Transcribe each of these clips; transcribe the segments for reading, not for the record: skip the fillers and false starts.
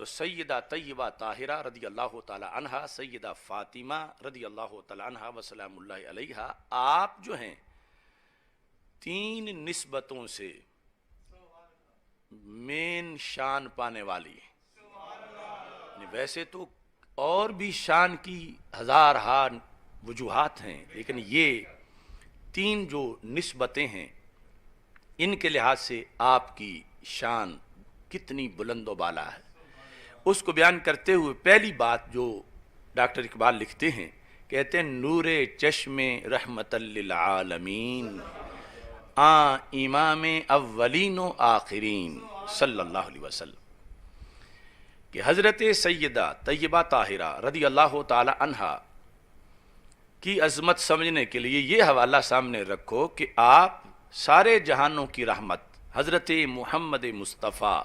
تو سیدہ طیبہ طاہرہ رضی اللہ تعالی عنہا، سیدہ فاطمہ رضی اللہ تعالی عنہا وسلام اللہ علیہا، آپ جو ہیں 3 نسبتوں سے مین شان پانے والی ہیں۔ ویسے تو اور بھی شان کی ہزارہا وجوہات ہیں، لیکن یہ 3 جو نسبتیں ہیں ان کے لحاظ سے آپ کی شان کتنی بلند و بالا ہے، اس کو بیان کرتے ہوئے پہلی بات جو ڈاکٹر اقبال لکھتے ہیں، کہتے ہیں نور چشم رحمت للعالمین امام اولین و آخرین صلی اللہ علیہ وسلم، کہ حضرت سیدہ طیبہ طاہرہ رضی اللہ تعالی عنہا کی عظمت سمجھنے کے لیے یہ حوالہ سامنے رکھو کہ آپ سارے جہانوں کی رحمت حضرت محمد مصطفیٰ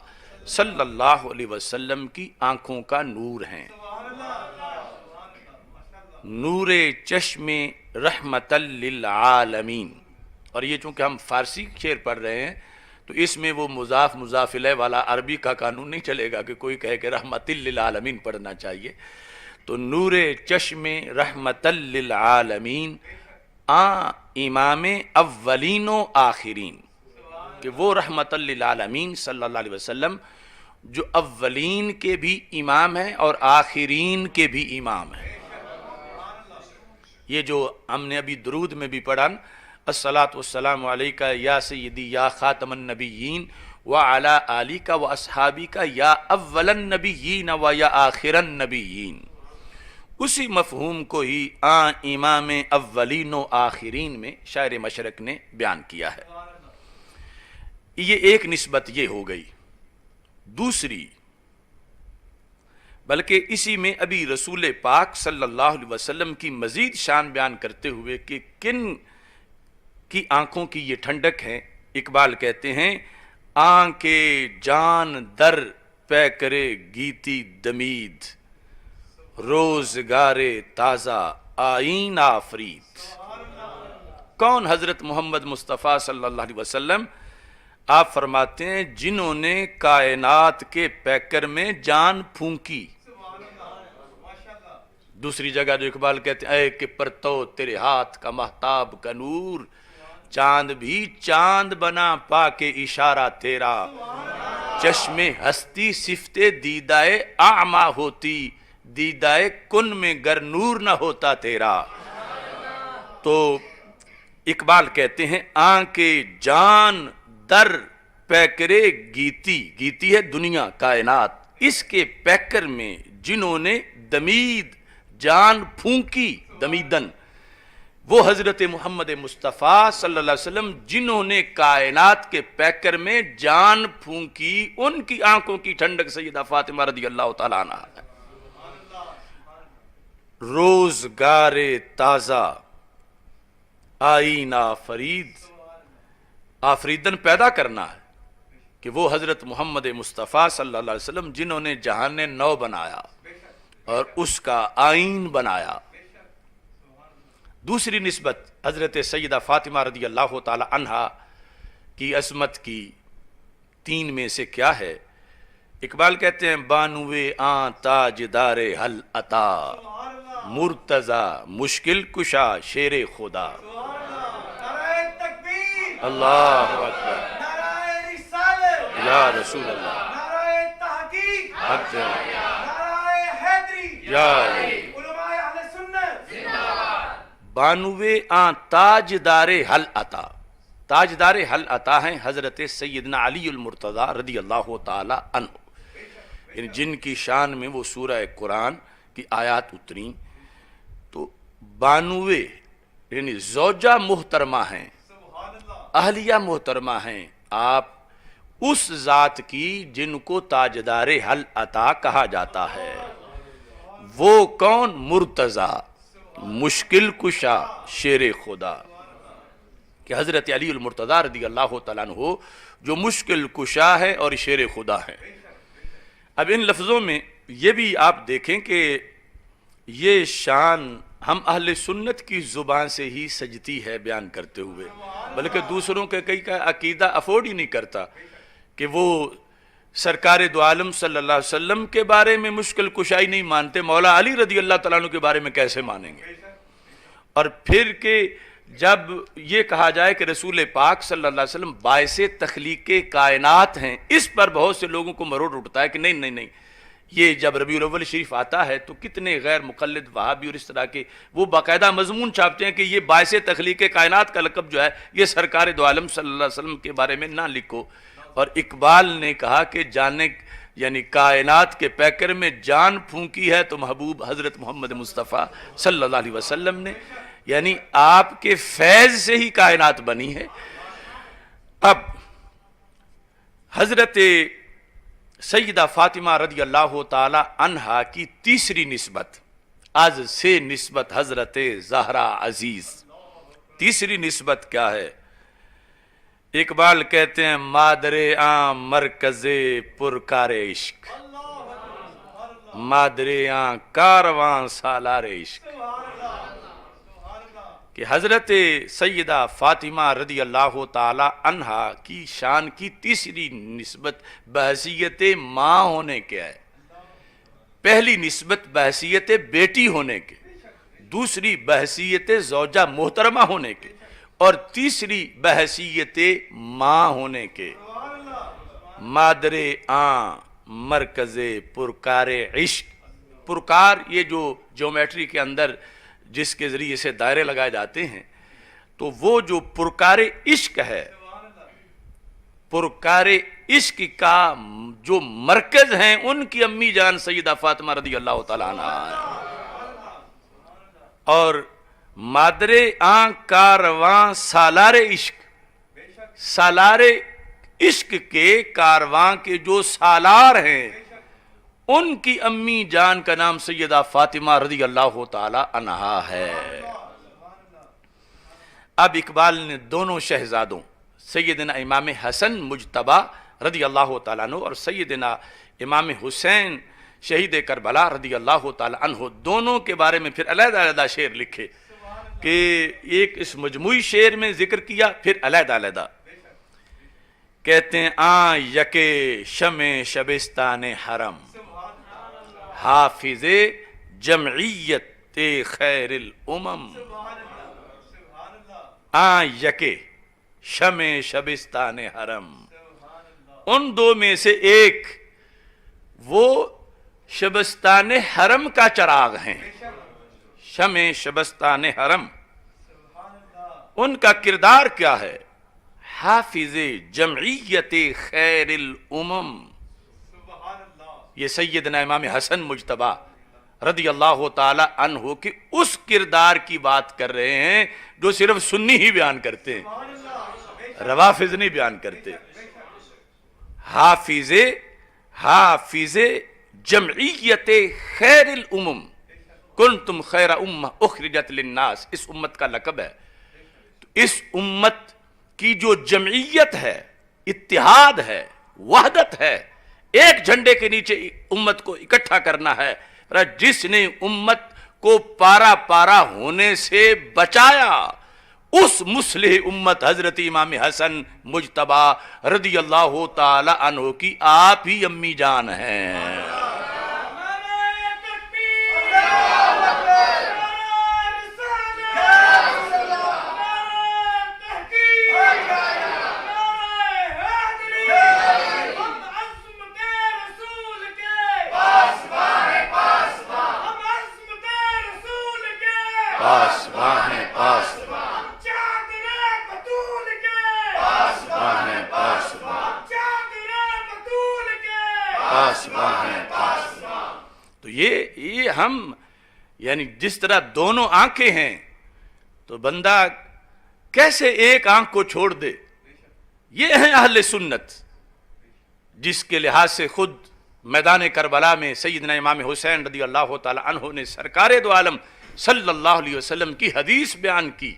صلی اللہ علیہ وسلم کی آنکھوں کا نور ہیں، نور چشم رحمت للعالمین۔ اور یہ چونکہ ہم فارسی شعر پڑھ رہے ہیں تو اس میں وہ مضاف مضاف الیہ والا عربی کا قانون نہیں چلے گا کہ کوئی کہے کہ رحمت للعالمین پڑھنا چاہیے، تو نور چشم رحمت للعالمین امام اولین و آخرین، کہ وہ رحمت للعالمین صلی اللہ علیہ وسلم جو اولین کے بھی امام ہیں اور آخرین کے بھی امام ہیں۔ یہ جو ہم نے ابھی درود میں بھی پڑھا، الصلاۃ والسلام علیکہ یا سیدی یا خاتم النبیین وعلی آلکہ واصحابکہ یا اول النبیین و یا آخر النبیین، اسی مفہوم کو ہی امام اولین و آخرین میں شاعر مشرق نے بیان کیا ہے۔ یہ ایک نسبت یہ ہو گئی۔ دوسری، بلکہ اسی میں ابھی رسول پاک صلی اللہ علیہ وسلم کی مزید شان بیان کرتے ہوئے کہ کن کی آنکھوں کی یہ ٹھنڈک ہے، اقبال کہتے ہیں آنکھیں جان در پے کرے گیتی دمید، روزگار تازہ آئین آفرید۔ کون؟ حضرت محمد مصطفیٰ صلی اللہ علیہ وسلم۔ آپ فرماتے ہیں جنہوں نے کائنات کے پیکر میں جان پھونکی۔ دوسری جگہ جو اقبال کہتے ہیں اے کہ پرتو تیرے ہاتھ کا مہتاب کا نور، چاند بھی چاند بنا پا کے اشارہ تیرا، چشم ہستی صفت دیدائے اعمیٰ ہوتی، دیدائے کن میں گر نور نہ ہوتا تیرا۔ تو اقبال کہتے ہیں آنکھیں جان در پیکرے گیتی، گیتی ہے دنیا کائنات، اس کے پیکر میں جنہوں نے دمید جان پھونکی، دمیدن، وہ حضرت محمد مصطفیٰ صلی اللہ علیہ وسلم جنہوں نے کائنات کے پیکر میں جان پھونکی، ان کی آنکھوں کی ٹھنڈک سیدہ فاطمہ رضی اللہ تعالیٰ عنہ ہے۔ روزگار تازہ آئین آفرید، آفریدن پیدا کرنا ہے کہ وہ حضرت محمد مصطفیٰ صلی اللہ علیہ وسلم جنہوں نے جہان نو بنایا اور اس کا آئین بنایا۔ دوسری نسبت حضرت سیدہ فاطمہ رضی اللہ تعالی عنہا کی عظمت کی 3 میں سے کیا ہے؟ اقبال کہتے ہیں بانوے آن تاجدار حل عطا، مرتضی مشکل کشا شیر خدا۔ اللہ اکبر، یا رسول اللہ، یا بانوے آن تاجدار حل عطا، تاجدار حل عطا ہیں حضرت سیدنا علی المرتضی رضی اللہ تعالی عنہ، یعنی جن کی شان میں وہ سورہ قرآن کی آیات اتریں، تو بانوے یعنی زوجہ محترمہ ہیں، اہلیہ محترمہ ہیں آپ اس ذات کی جن کو تاجدار حل عطا کہا جاتا ہے۔ وہ کون؟ مرتضی مشکل کشا شیر خدا، کہ حضرت علی المرتضی رضی اللہ تعالیٰ عنہ جو مشکل کشا ہے اور شیر خدا ہے۔ اب ان لفظوں میں یہ بھی آپ دیکھیں کہ یہ شان ہم اہل سنت کی زبان سے ہی سجتی ہے بیان کرتے ہوئے، بلکہ دوسروں کے کئی کا عقیدہ افورڈ ہی نہیں کرتا کہ وہ سرکار دو عالم صلی اللہ علیہ وسلم کے بارے میں مشکل کشائی نہیں مانتے، مولا علی رضی اللہ تعالیٰ عنہ کے بارے میں کیسے مانیں گے؟ اور پھر کہ جب یہ کہا جائے کہ رسول پاک صلی اللہ علیہ وسلم باعث تخلیق کائنات ہیں، اس پر بہت سے لوگوں کو مروڑ اٹھتا ہے کہ نہیں، یہ جب ربیع الاول شریف آتا ہے تو کتنے غیر مقلد وہابی اور اس طرح کے وہ باقاعدہ مضمون چھاپتے ہیں کہ یہ باعث تخلیق کائنات کا لقب جو ہے یہ سرکار دو عالم صلی اللہ علیہ وسلم کے بارے میں نہ لکھو۔ اور اقبال نے کہا کہ جانے یعنی کائنات کے پیکر میں جان پھونکی ہے تو محبوب حضرت محمد مصطفیٰ صلی اللہ علیہ وسلم نے، یعنی آپ کے فیض سے ہی کائنات بنی ہے۔ اب حضرت سیدہ فاطمہ رضی اللہ تعالی عنہا کی تیسری نسبت از سے نسبت حضرت زہرا عزیز، تیسری نسبت کیا ہے؟ اقبال کہتے ہیں مادر عام مرکز پرکار عشق، مادر عام کارواں سالار عشق، کہ حضرت سیدہ فاطمہ رضی اللہ تعالی عنہا کی شان کی تیسری نسبت بحیثیت ماں ہونے کے ہے۔ پہلی نسبت بحیثیت بیٹی ہونے کے، دوسری بحیثیت زوجہ محترمہ ہونے کے، اور تیسری بحیثیت ماں ہونے کے۔ مادر آں مرکز پرکار عشق، پرکار یہ جو جیومیٹری کے اندر جس کے ذریعے سے دائرے لگائے جاتے ہیں، تو وہ جو پرکار عشق ہے، پرکار عشق کا جو مرکز ہیں ان کی امی جان سیدہ فاطمہ رضی اللہ تعالیٰ عنہ ہے۔ اور مادر آں کارواں سالار عشق، سالار عشق کے کارواں کے جو سالار ہیں ان کی امی جان کا نام سیدہ فاطمہ رضی اللہ تعالی عنہا ہے۔ اب اقبال نے دونوں شہزادوں سیدنا امام حسن مجتبی رضی اللہ تعالیٰ عنہ اور سیدنا امام حسین شہید کربلا رضی اللہ تعالیٰ عنہ دونوں کے بارے میں پھر علیحدہ علیحدہ شعر لکھے، کہ ایک اس مجموعی شعر میں ذکر کیا، پھر علیحدہ علیحدہ کہتے ہیں آن یکے شمع شبستان حرم حافظ جمعیت خیر الامم، آن یکے شمع شبستان حرم، ان دو میں سے ایک وہ شبستان حرم کا چراغ ہیں، شمع شبستان حرم، ان کا کردار کیا ہے؟ حافظ جمعیت خیر الامم، یہ سیدنا امام حسن مجتبی رضی اللہ تعالی عنہ کے اس کردار کی بات کر رہے ہیں جو صرف سنی ہی بیان کرتے ہیں، روافظ نہیں بیان کرتے۔ حافظ جمعیت خیر الامم، کنتم خیر امہ اخرجت للناس، اس امت کا لقب ہے۔ تو اس امت کی جو جمعیت ہے، اتحاد ہے، وحدت ہے، ایک جھنڈے کے نیچے امت کو اکٹھا کرنا ہے، جس نے امت کو پارا پارا ہونے سے بچایا، اس مصلح امت حضرت امام حسن مجتبی رضی اللہ تعالی عنہ کی آپ ہی امی جان ہیں۔ تو یہ ہم یعنی جس طرح دونوں آنکھیں ہیں تو بندہ کیسے ایک آنکھ کو چھوڑ دے، یہ ہیں اہل سنت، جس کے لحاظ سے خود میدان کربلا میں سیدنا امام حسین رضی اللہ تعالی عنہ نے سرکار دو عالم صلی اللہ علیہ وسلم کی حدیث بیان کی،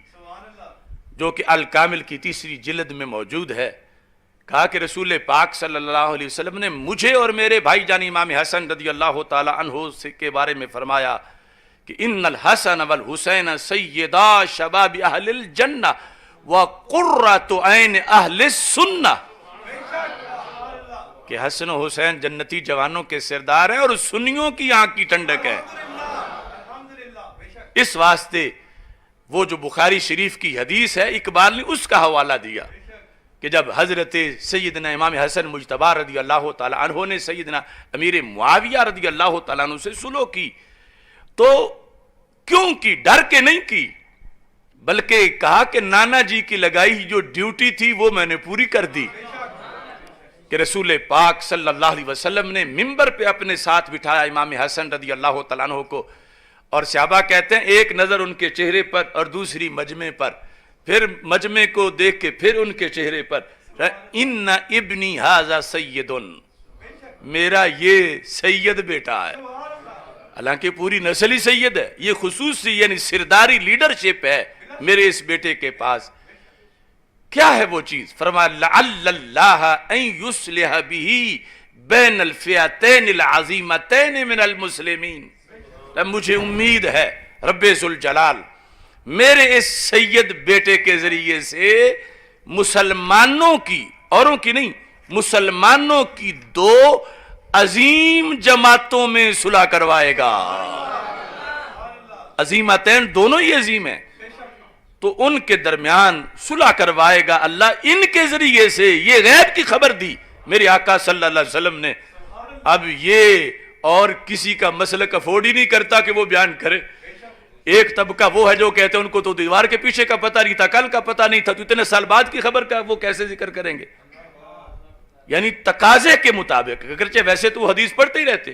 جو کہ الکامل کی تیسری جلد میں موجود ہے۔ کہا کہ رسول پاک صلی اللہ علیہ وسلم نے مجھے اور میرے بھائی جان امام حسن رضی اللہ تعالی عنہ کے بارے میں فرمایا کہ ان الحسن والحسین سیدا شباب اہل الجنہ وقرۃ عین اہل السنہ، کہ حسن و حسین جنتی جوانوں کے سردار ہیں اور سنیوں کی آنکھ کی ٹھنڈک ہے۔ اس واسطے وہ جو بخاری شریف کی حدیث ہے، اقبال نے اس کا حوالہ دیا کہ جب حضرت سیدنا امام حسن مجتبی رضی اللہ تعالیٰ عنہ نے سیدنا امیر معاویہ رضی اللہ تعالیٰ عنہ سے صلح کی تو کیوں کی؟ ڈر کے نہیں کی، بلکہ کہا کہ نانا جی کی لگائی جو ڈیوٹی تھی وہ میں نے پوری کر دی، کہ رسول پاک صلی اللہ علیہ وسلم نے منبر پہ اپنے ساتھ بٹھایا امام حسن رضی اللہ تعالیٰ عنہ کو، اور صحابہ کہتے ہیں ایک نظر ان کے چہرے پر اور دوسری مجمع پر، پھر مجمع کو دیکھ کے پھر ان کے چہرے پر، ان ابنی ھذا سید، میرا یہ سید بیٹا ہے، حالانکہ پوری نسل ہی سید ہے، یہ خصوصی یعنی سرداری لیڈرشپ ہے میرے اس بیٹے کے پاس۔ کیا ہے وہ چیز؟ فرمایا لعل اللہ ان یصلح بہ بین الفئتین العظیمتین من المسلمین، مجھے امید ہے رب ذوالجلال میرے اس سید بیٹے کے ذریعے سے مسلمانوں کی، اوروں کی نہیں، مسلمانوں کی دو عظیم جماعتوں میں صلح کروائے گا۔ عظیمتین دونوں ہی عظیم ہیں، تو ان کے درمیان صلح کروائے گا اللہ ان کے ذریعے سے۔ یہ غیب کی خبر دی میرے آقا صلی اللہ علیہ وسلم نے۔ اب یہ اور کسی کا مسلک افورڈ ہی نہیں کرتا کہ وہ بیان کرے۔ ایک طبقہ وہ ہے جو کہتے ہیں ان کو تو دیوار کے پیچھے کا پتہ نہیں تھا، کل کا پتہ نہیں تھا، تو اتنے سال بعد کی خبر کا وہ کیسے ذکر کریں گے؟ یعنی تقاضے کے مطابق، اگرچہ ویسے تو وہ حدیث پڑھتے ہی رہتے۔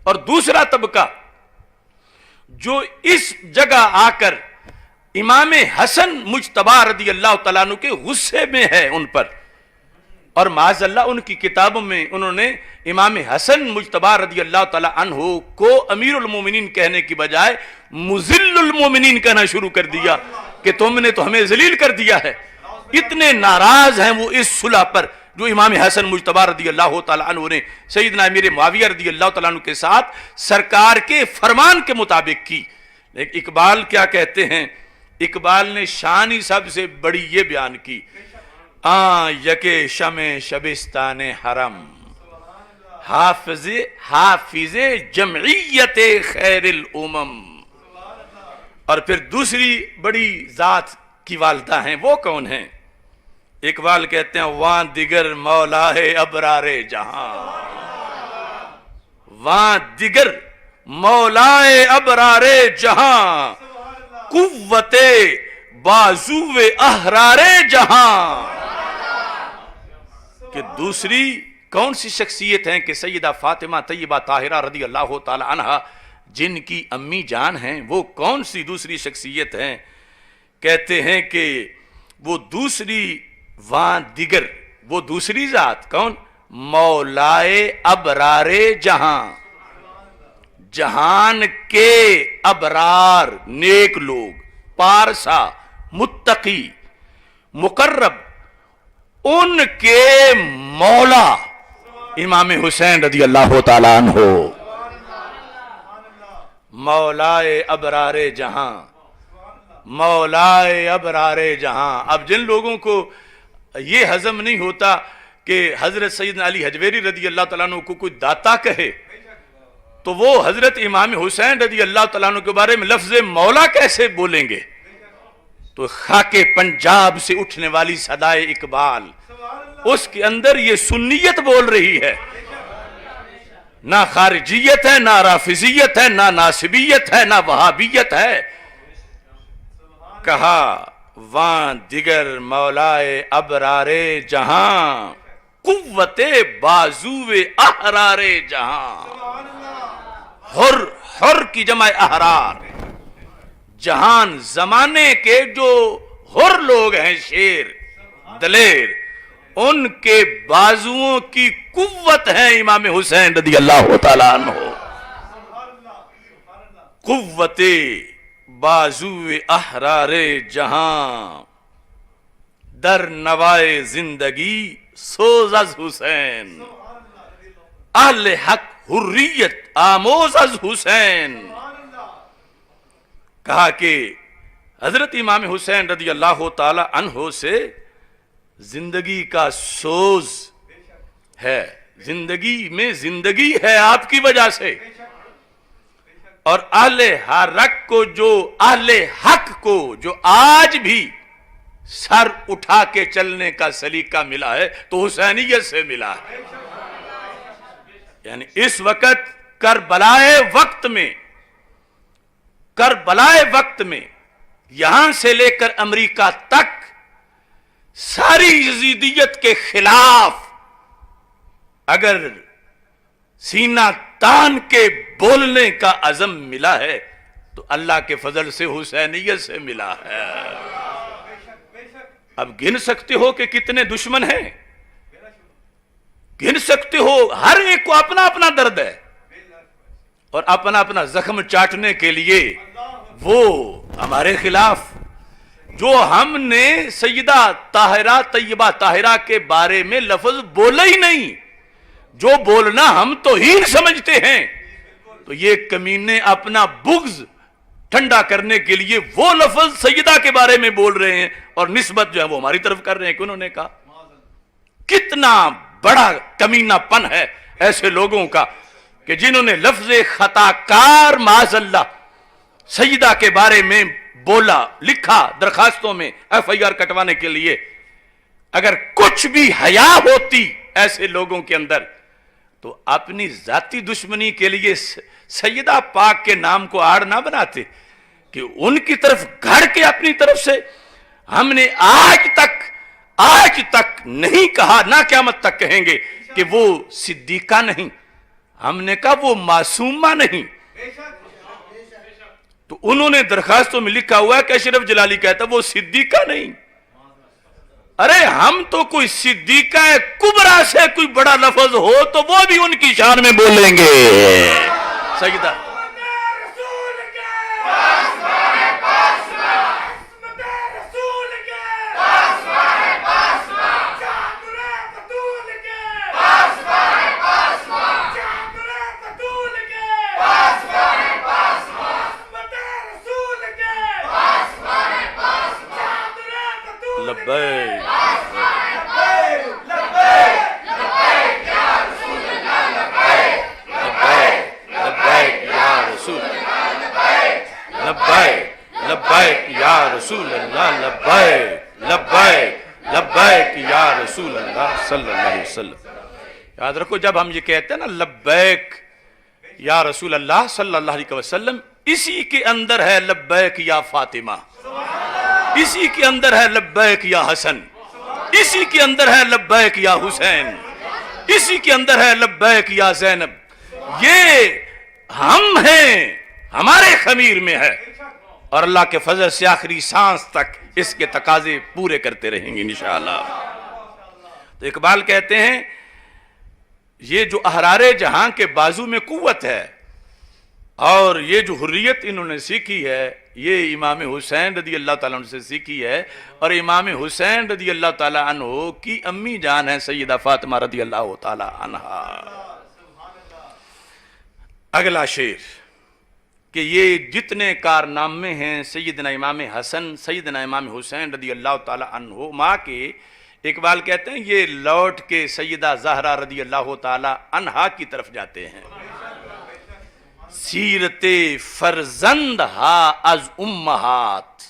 اور دوسرا طبقہ جو اس جگہ آ کر امام حسن مجتبی رضی اللہ تعالیٰ عنہ کے غصے میں ہے ان پر، اور معاذ اللہ ان کی کتابوں میں انہوں نے امام حسن مجتبی رضی اللہ تعالیٰ عنہ کو امیر المومنین کہنے کی بجائے مذل المومنین کہنا شروع کر دیا کہ تم نے تو ہمیں ذلیل کر دیا ہے۔ اتنے ناراض ہیں وہ اس صلح پر جو امام حسن مجتبی رضی اللہ تعالیٰ عنہ نے سیدنا امیر معاویہ رضی اللہ تعالیٰ عنہ کے ساتھ سرکار کے فرمان کے مطابق کی۔ لیکن اقبال کیا کہتے ہیں؟ اقبال نے شان ہی سب سے بڑی یہ بیان کی، یکے شمع شبستان حرم حافظ جمعیت خیر الامم۔ اور پھر دوسری بڑی ذات کی والدہ ہیں، وہ کون ہیں؟ اقبال کہتے ہیں وہاں دیگر مولا ابرار جہاں، وہاں دیگر مولا ابرار جہاں، قوت بازو احرار جہاں۔ کہ دوسری کون سی شخصیت ہیں کہ سیدہ فاطمہ طیبہ طاہرہ رضی اللہ تعالی عنہا جن کی امی جان ہیں، وہ کون سی دوسری شخصیت ہیں؟ کہتے ہیں کہ وہ دوسری وہاں دیگر، وہ دوسری ذات کون؟ مولائے ابرار جہاں، جہان کے ابرار نیک لوگ، پارسا، متقی، مقرب، ان کے مولا امام حسین رضی اللہ تعالیٰ عنہ، مولائے ابرار جہاں، مولائے ابرار جہاں۔ اب جن لوگوں کو یہ ہضم نہیں ہوتا کہ حضرت سیدنا علی حجویری رضی اللہ تعالیٰ عنہ کو کوئی داتا کہے، تو وہ حضرت امام حسین رضی اللہ تعالیٰ عنہ کے بارے میں لفظ مولا کیسے بولیں گے؟ تو خاک پنجاب سے اٹھنے والی صدائے اقبال، اس کے اندر یہ سنیت بول رہی ہے، نہ خارجیت ہے، نہ رافضیت ہے، نہ ناصبیت ہے، نہ وہابیت ہے۔ کہا وہاں دیگر مولائے ابرار جہاں، قوت بازو احرار جہاں۔ حر کی جمع احرار، جہان زمانے کے جو حر لوگ ہیں، شیر دلیر، ان کے بازوؤں کی قوت ہے امام حسین رضی اللہ تعالیٰ عنہ۔ قوت بازو احرار جہاں، در نوائے زندگی سوز از حسین، اہل حق حریت آموز از حسین۔ کہا کہ حضرت امام حسین رضی اللہ تعالی عنہ سے زندگی کا سوز ہے، زندگی میں زندگی ہے آپ کی وجہ سے. اور اہل حق کو جو آج بھی سر اٹھا کے چلنے کا سلیقہ ملا ہے تو حسینیت سے ملا ہے. یعنی اس وقت کربلائے وقت میں یہاں سے لے کر امریکہ تک ساری یزیدیت کے خلاف اگر سینہ تان کے بولنے کا عزم ملا ہے تو اللہ کے فضل سے حسینیت سے ملا ہے. اب گن سکتے ہو کہ کتنے دشمن ہیں؟ گن سکتے ہو؟ ہر ایک کو اپنا اپنا درد ہے اور اپنا اپنا زخم چاٹنے کے لیے وہ ہمارے خلاف. جو ہم نے سیدہ طاہرہ طیبہ طاہرہ کے بارے میں لفظ بولا ہی نہیں، جو بولنا ہم توہین سمجھتے ہیں، تو یہ کمینے اپنا بغض ٹھنڈا کرنے کے لیے وہ لفظ سیدہ کے بارے میں بول رہے ہیں اور نسبت جو ہے وہ ہماری طرف کر رہے ہیں کہ انہوں نے کہا. کتنا بڑا کمینہ پن ہے ایسے لوگوں کا کہ جنہوں نے لفظ خطا کار معاذ اللہ سیدہ کے بارے میں بولا، لکھا درخواستوں میں ایف آئی آر کٹوانے کے لیے. اگر کچھ بھی حیا ہوتی ایسے لوگوں کے اندر تو اپنی ذاتی دشمنی کے لیے سیدہ پاک کے نام کو آڑ نہ بناتے کہ ان کی طرف گھڑ کے اپنی طرف سے. ہم نے آج تک نہیں کہا، نہ قیامت تک کہیں گے کہ وہ صدیقہ نہیں، ہم نے کہا وہ معصومہ نہیں. تو انہوں نے درخواستوں میں لکھا ہوا ہے کہ اشرف جلالی کہتا وہ صدیقہ نہیں. ارے ہم تو کوئی صدیقہ کبریٰ سے کوئی بڑا لفظ ہو تو وہ بھی ان کی شان میں بولیں گے. سیدہ لبیک یا رسول اللہ، لبیک لبیک لبیک یا رسول اللہ صلی اللہ علیہ وسلم. یاد رکھو جب ہم یہ کہتے ہیں نا لبیک یا رسول اللہ صلی اللہ علیہ وسلم، اسی کے اندر ہے لبیک یا فاطمہ، اسی کے اندر ہے لبیک یا حسن، اسی کے اندر ہے لبیک یا حسین، اسی کے اندر ہے لبیک یا زینب. یہ ہم ہیں، ہمارے خمیر میں ہے اور اللہ کے فضل سے آخری سانس تک اس کے تقاضے پورے کرتے رہیں گے انشاءاللہ. تو اقبال کہتے ہیں یہ جو احرار جہاں کے بازو میں قوت ہے اور یہ جو حریت انہوں نے سیکھی ہے یہ امام حسین رضی اللہ تعالیٰ عنہ سے سیکھی ہے. اور امام حسین رضی اللہ تعالیٰ عنہ کی امی جان ہے سیدہ فاطمہ رضی اللہ تعالیٰ عنہا. اگلا شعر کہ یہ جتنے کارنامے ہیں سیدنا امام حسن سیدنا امام حسین رضی اللہ تعالیٰ عنہ ماں کے، اقبال کہتے ہیں یہ لوٹ کے سیدہ زہرا رضی اللہ تعالیٰ عنہا کی طرف جاتے ہیں. سیرت فرزند ہا از امہات،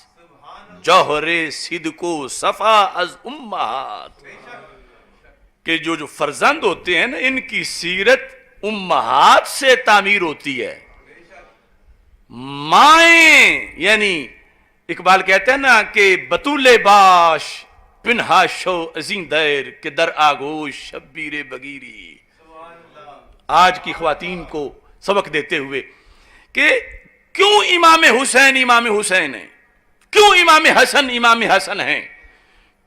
جوہر صدق و صفا از امہات. کہ جو فرزند ہوتے ہیں نا ان کی سیرت امہات سے تعمیر ہوتی ہے. مائیں یعنی اقبال کہتے ہیں نا کہ بطول باش پنہا شو عظیم دیر کہ در آگوش شبیر بگیری. آج کی خواتین کو سبق دیتے ہوئے کہ کیوں امام حسین ہیں، کیوں امام حسن ہیں،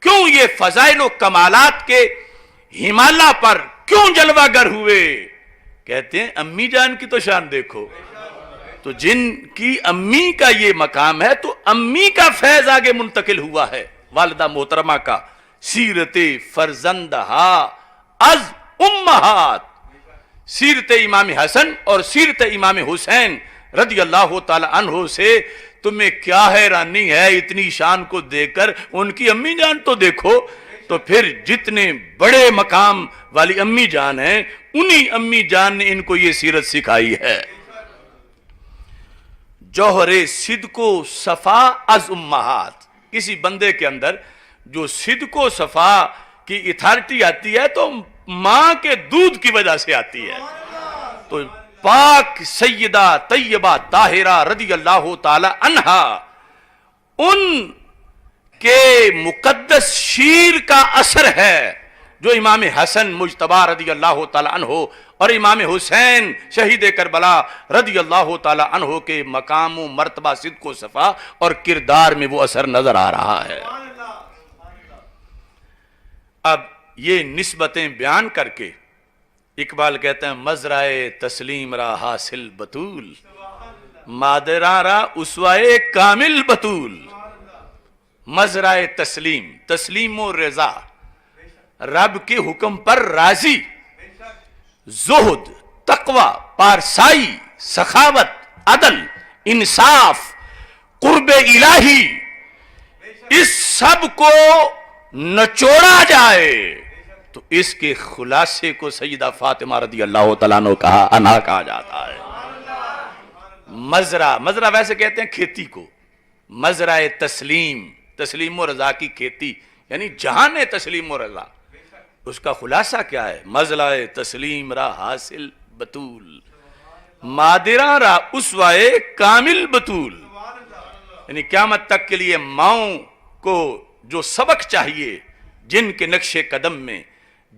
کیوں یہ فضائل و کمالات کے ہمالا پر کیوں جلوہ گر ہوئے. کہتے ہیں امی جان کی تو شان دیکھو. تو جن کی امی کا یہ مقام ہے تو امی کا فیض آگے منتقل ہوا ہے والدہ محترمہ کا. سیرت فرزندہا از امہات، سیرت امام حسن اور سیرت امام حسین رضی اللہ تعالی عنہ سے تمہیں کیا حیرانی ہے اتنی شان کو دیکھ کر. ان کی امی جان تو دیکھو تو پھر جتنے بڑے مقام والی امی جان ہیں انہی امی جان نے ان کو یہ سیرت سکھائی ہے. جوہر صدق و صفا از امہات. کسی بندے کے اندر جو صدق و صفا کی اتھارٹی آتی ہے تو ماں کے دودھ کی وجہ سے آتی ہے. تو پاک سیدہ طیبہ طاہرہ رضی اللہ تعالی عنہا ان کے مقدس شیر کا اثر ہے جو امام حسن مجتبی رضی اللہ تعالی عنہ اور امام حسین شہید کربلا رضی اللہ تعالی عنہ کے مقام و مرتبہ صدق و صفا اور کردار میں وہ اثر نظر آ رہا ہے. اب یہ نسبتیں بیان کر کے اقبال کہتے ہیں مزرعہ تسلیم را حاصل بطول مادرہ را اسوائے کامل بطول. مزرعہ تسلیم، تسلیم و رضا، رب کے حکم پر راضی، زہد، تقوی، پارسائی، سخاوت، عدل، انصاف، قرب الہی، اس سب کو نچوڑا جائے تو اس کے خلاصے کو سیدہ فاطمہ رضی اللہ تعالیٰ عنہ کہا جاتا ہے. مزرعہ ویسے کہتے ہیں کھیتی کو. مزرعہ تسلیم و رضا کی کھیتی یعنی جہان تسلیم و رضا، اس کا خلاصہ کیا ہے؟ مزرعہ تسلیم را حاصل بطول مادرہ را اسوائے کامل بطول. یعنی قیامت تک کے لیے ماؤں کو جو سبق چاہیے، جن کے نقش قدم میں،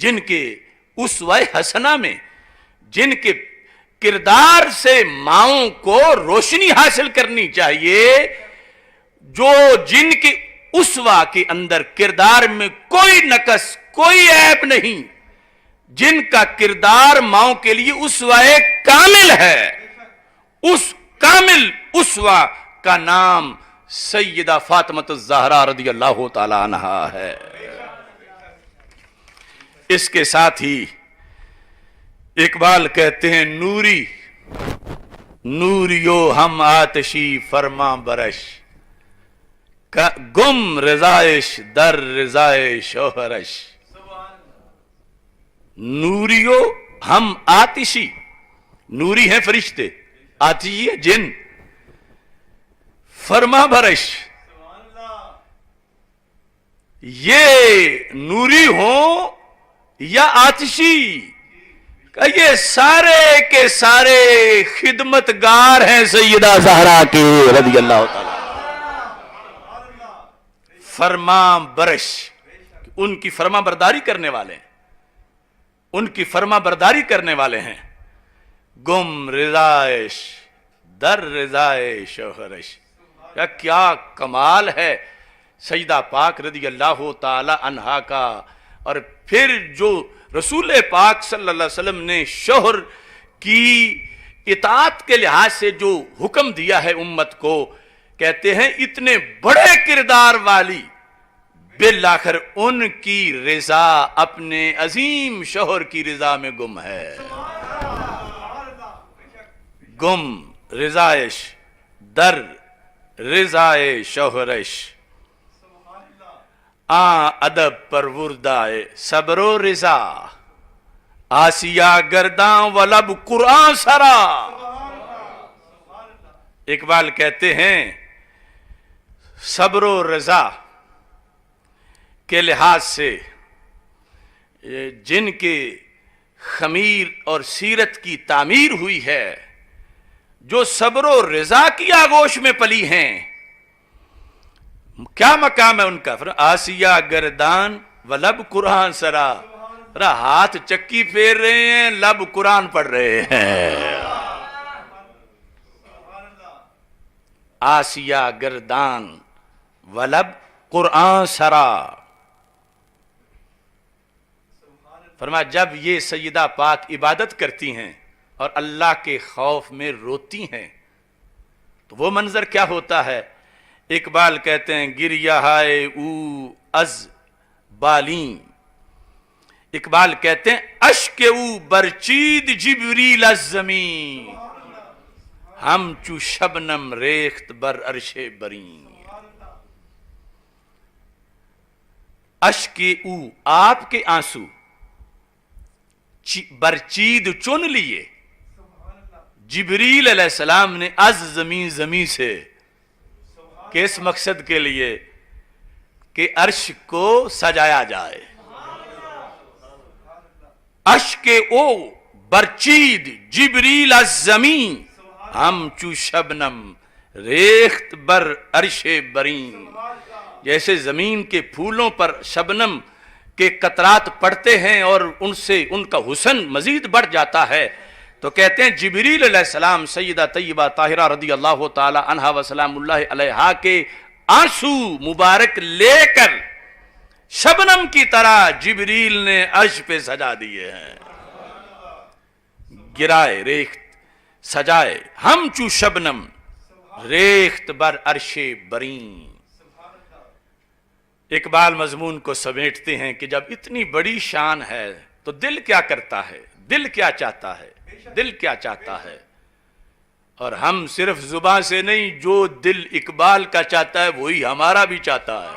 جن کے اسوہ حسنہ میں، جن کے کردار سے ماؤں کو روشنی حاصل کرنی چاہیے، جو جن کے اسوہ کے اندر کردار میں کوئی نقص کوئی عیب نہیں، جن کا کردار ماؤں کے لیے اسوہ کامل ہے، اس کامل اسوہ کا نام سیدہ فاطمہ الزہرا رضی اللہ تعالی عنہا ہے. اس کے ساتھ ہی اقبال کہتے ہیں نوری نوریو ہم آتشی فرما برش گم رضائش در رضائے شوہرش. نوریو ہم آتشی، نوری ہیں فرشتے، آتشی ہے جن، فرما برش یہ نوری ہوں یا آتشی، کہ یہ سارے کے سارے خدمتگار ہیں سیدہ زہرا کے رضی اللہ تعالی. فرما برش ان کی فرما برداری کرنے والے ہیں، ان کی فرما برداری کرنے والے ہیں. گم رضائش در رضائے شوہرش. کیا کمال ہے سیدہ پاک رضی اللہ تعالی عنہا کا. اور پھر جو رسول پاک صلی اللہ علیہ وسلم نے شوہر کی اطاعت کے لحاظ سے جو حکم دیا ہے امت کو، کہتے ہیں اتنے بڑے کردار والی بالآخر ان کی رضا اپنے عظیم شوہر کی رضا میں گم ہے. گم رضائش در رضائے شوہرش ادب پروردائے صبر و رضا آسیہ گرداں و لب قرآن سرا. اقبال کہتے ہیں صبر و رضا کے لحاظ سے جن کے خمیر اور سیرت کی تعمیر ہوئی ہے، جو صبر و رضا کی آغوش میں پلی ہیں، کیا مقام ہے ان کا؟ آسیہ گردان و لب قرآن سرا. ہاتھ چکی پھیر رہے ہیں، لب قرآن پڑھ رہے ہیں. آسیہ گردان و لب قرآن سرا. فرمایا جب یہ سیدہ پاک عبادت کرتی ہیں اور اللہ کے خوف میں روتی ہیں تو وہ منظر کیا ہوتا ہے؟ اقبال کہتے ہیں گریہ ہائے او از بالیں. اقبال کہتے ہیں اشک او برچید جبریل از زمین ہم چو شبنم ریخت بر عرش برین. اشک او آپ کے آنسو برچید چن لیے جبریل علیہ السلام نے از زمین سے، کس مقصد کے لیے؟ کہ عرش کو سجایا جائے. اشک او برچید جبریل از زمین، ہم چو شبنم ریخت بر عرش برین. جیسے زمین کے پھولوں پر شبنم کے قطرات پڑتے ہیں اور ان سے ان کا حسن مزید بڑھ جاتا ہے، تو کہتے ہیں جبریل علیہ السلام سیدہ طیبہ طاہرہ رضی اللہ تعالی عنہا و سلام اللہ علیہا کے آنسو مبارک لے کر شبنم کی طرح جبریل نے عرش پہ سجا دیے ہیں. گرائے ریخت سجائے ہم چو شبنم ریخت بر عرش برین. اقبال مضمون کو سمیٹتے ہیں کہ جب اتنی بڑی شان ہے تو دل کیا کرتا ہے، دل کیا چاہتا ہے، دل کیا چاہتا ہے. اور ہم صرف زبان سے نہیں، جو دل اقبال کا چاہتا ہے وہی ہمارا بھی چاہتا ہے.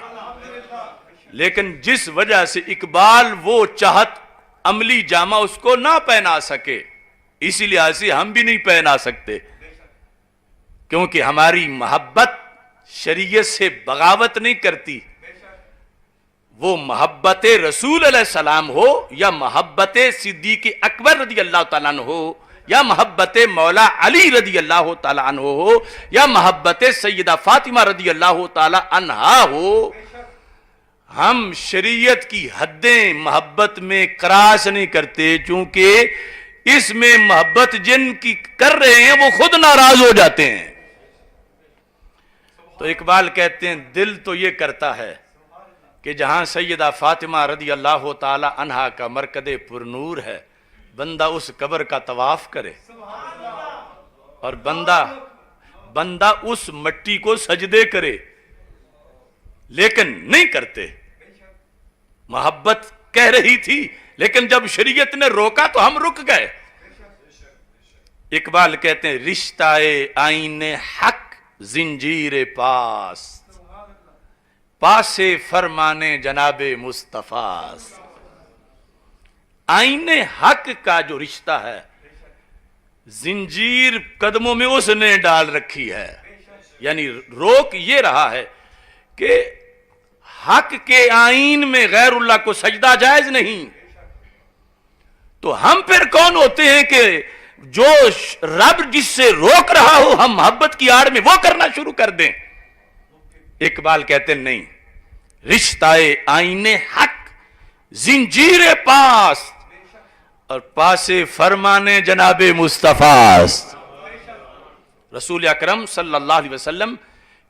لیکن جس وجہ سے اقبال وہ چاہت عملی جامہ اس کو نہ پہنا سکے، اسی لحاظ سے ہم بھی نہیں پہنا سکتے، کیونکہ ہماری محبت شریعت سے بغاوت نہیں کرتی. وہ محبت رسول علیہ السلام ہو یا محبت صدیق اکبر رضی اللہ تعالیٰ عنہ ہو یا محبت مولا علی رضی اللہ تعالیٰ عنہ ہو یا محبت سیدہ فاطمہ رضی اللہ تعالیٰ عنہا ہو، ہم شریعت کی حدیں محبت میں کراس نہیں کرتے، چونکہ اس میں محبت جن کی کر رہے ہیں وہ خود ناراض ہو جاتے ہیں. تو اقبال کہتے ہیں دل تو یہ کرتا ہے کہ جہاں سیدہ فاطمہ رضی اللہ تعالی عنہا کا مرکز پر نور ہے، بندہ اس قبر کا طواف کرے اور بندہ اس مٹی کو سجدے کرے، لیکن نہیں کرتے. محبت کہہ رہی تھی لیکن جب شریعت نے روکا تو ہم رک گئے. اقبال کہتے ہیں رشتہ آئین حق زنجیر پاس، پاس فرمانے جناب مصطفیٰ. آئین حق کا جو رشتہ ہے زنجیر قدموں میں اس نے ڈال رکھی ہے. یعنی روک یہ رہا ہے کہ حق کے آئین میں غیر اللہ کو سجدہ جائز نہیں. تو ہم پھر کون ہوتے ہیں کہ جو رب جس سے روک رہا ہو ہم محبت کی آڑ میں وہ کرنا شروع کر دیں. اقبال کہتے ہیں نہیں، رشتہ آئین حق زنجیر پاس اور پاس فرمانے جناب مصطفیٰ. رسول اکرم صلی اللہ علیہ وسلم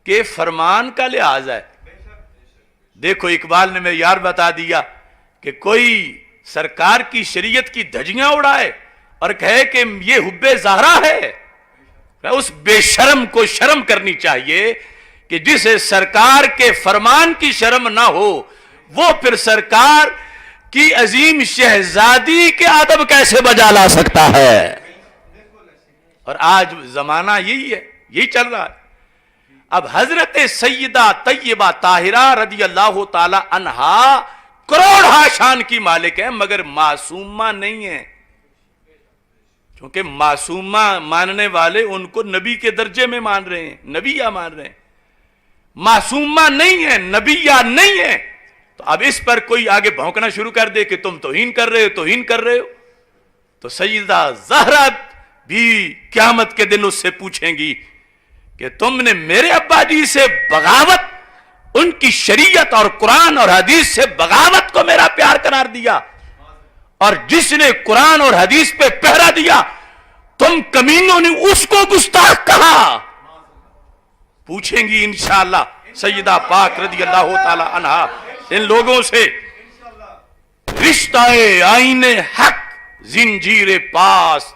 کے فرمان کا لحاظ ہے. دیکھو اقبال نے معیار بتا دیا کہ کوئی سرکار کی شریعت کی دھجیاں اڑائے اور کہے کہ یہ حب زہرا ہے، اس بے شرم کو شرم کرنی چاہیے کہ جسے سرکار کے فرمان کی شرم نہ ہو وہ پھر سرکار کی عظیم شہزادی کے ادب کیسے بجا لا سکتا ہے. اور آج زمانہ یہی ہے، یہی چل رہا ہے. اب حضرت سیدہ طیبہ طاہرہ رضی اللہ تعالی عنہا کروڑ شان کی مالک ہیں مگر معصومہ نہیں ہیں. کیونکہ معصومہ ماننے والے ان کو نبی کے درجے میں مان رہے ہیں، نبیہ مان رہے ہیں. معصومہ نہیں ہے، نبیہ نہیں ہے. تو اب اس پر کوئی آگے بھونکنا شروع کر دے کہ تم توہین کر رہے ہو، توہین کر رہے ہو، تو سیدہ زہرا بھی قیامت کے دن اس سے پوچھیں گی کہ تم نے میرے ابا جی سے بغاوت، ان کی شریعت اور قرآن اور حدیث سے بغاوت کو میرا پیار قرار دیا، اور جس نے قرآن اور حدیث پہ پہرا دیا تم کمینوں نے اس کو گستاخ کہا. پوچھیں گی انشاءاللہ سیدہ پاک رضی اللہ تعالی عنہا ان لوگوں سے. رشتہ آئین حق زنجیر پاس،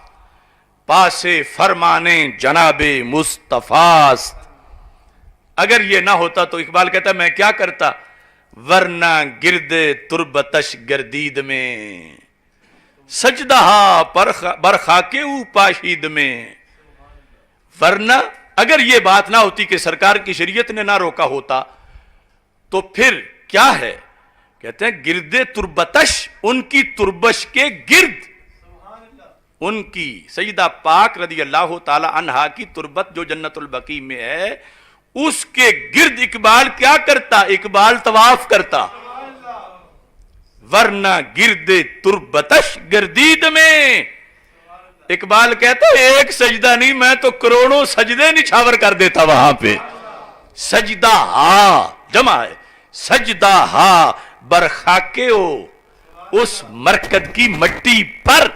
پاس فرمانے جناب مصطفیٰ. اگر یہ نہ ہوتا تو اقبال کہتا میں کیا کرتا، ورنہ گرد تربتش گردید میں سجدہ برخاکے او پاشید میں. ورنہ اگر یہ بات نہ ہوتی کہ سرکار کی شریعت نے نہ روکا ہوتا تو پھر کیا ہے کہتے ہیں گرد تربتش، ان کی تربش کے گرد، ان کی سیدہ پاک رضی اللہ تعالی عنہا کی تربت جو جنت البقیع میں ہے، اس کے گرد اقبال کیا کرتا؟ اقبال طواف کرتا، ورنہ گرد تربتش گردید میں، اقبال کہتا ہے ایک سجدہ نہیں، میں تو کروڑوں سجدے نچھاور کر دیتا وہاں پہ۔ سجدہ ہا جمع ہے، سجدہ ہا برخاکے ہو، اس مرکد کی مٹی پر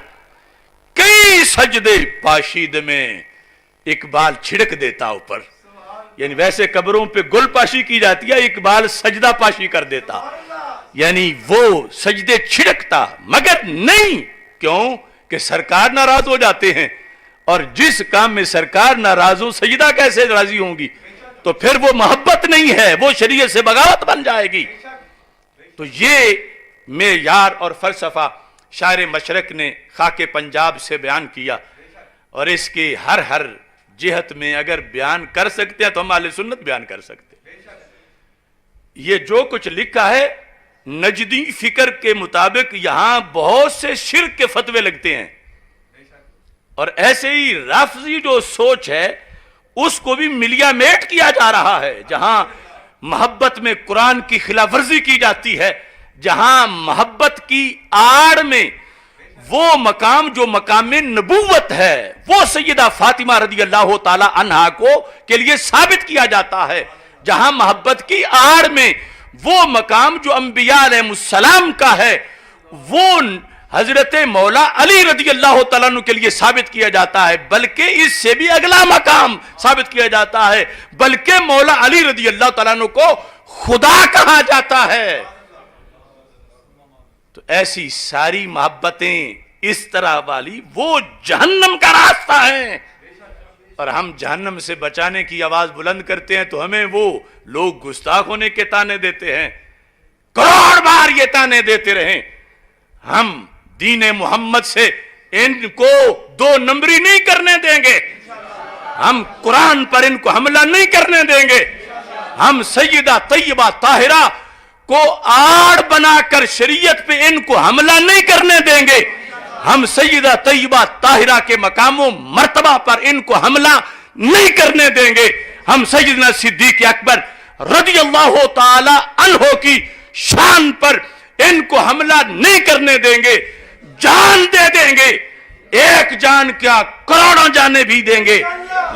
کئی سجدے پاشید میں اقبال چھڑک دیتا اوپر، یعنی ویسے قبروں پہ گل پاشی کی جاتی ہے، اقبال سجدہ پاشی کر دیتا، یعنی وہ سجدے چھڑکتا، مگر نہیں، کیوں کہ سرکار ناراض ہو جاتے ہیں، اور جس کام میں سرکار ناراض ہو سجدہ کیسے راضی ہوں گی؟ تو پھر وہ محبت نہیں ہے، وہ شریعت سے بغاوت بن جائے گی۔ تو یہ معیار اور فلسفہ شاعر مشرق نے خاک پنجاب سے بیان کیا، اور اس کی ہر جہت میں اگر بیان کر سکتے ہیں تو ہم اہل سنت بیان کر سکتے ہیں۔ یہ جو کچھ لکھا ہے نجدی فکر کے مطابق یہاں بہت سے شرک کے فتوے لگتے ہیں، اور ایسے ہی رافضی جو سوچ ہے اس کو بھی ملیا میٹ کیا جا رہا ہے، جہاں محبت میں قرآن کی خلاف ورزی کی جاتی ہے، جہاں محبت کی آڑ میں وہ مقام جو مقام نبوت ہے وہ سیدہ فاطمہ رضی اللہ تعالی عنہا کو کے لیے ثابت کیا جاتا ہے، جہاں محبت کی آڑ میں وہ مقام جو انبیاء علیہ السلام کا ہے وہ حضرت مولا علی رضی اللہ تعالیٰ عنہ کے لیے ثابت کیا جاتا ہے، بلکہ اس سے بھی اگلا مقام ثابت کیا جاتا ہے، بلکہ مولا علی رضی اللہ تعالیٰ عنہ کو خدا کہا جاتا ہے۔ تو ایسی ساری محبتیں اس طرح والی وہ جہنم کا راستہ ہیں، اور ہم جہنم سے بچانے کی آواز بلند کرتے ہیں تو ہمیں وہ لوگ گستاخ ہونے کے تانے دیتے ہیں، کروڑ بار یہ تانے دیتے رہیں، ہم دین محمد سے ان کو دو نمبری نہیں کرنے دیں گے، ہم قرآن پر ان کو حملہ نہیں کرنے دیں گے، ہم سیدہ طیبہ طاہرہ کو آڑ بنا کر شریعت پہ ان کو حملہ نہیں کرنے دیں گے، ہم سیدہ طیبہ طاہرہ کے مقام و مرتبہ پر ان کو حملہ نہیں کرنے دیں گے، ہم سیدنا صدیق اکبر رضی اللہ تعالی عنہ کی شان پر ان کو حملہ نہیں کرنے دیں گے، جان دے دیں گے، ایک جان کیا کروڑوں جانیں بھی دیں گے،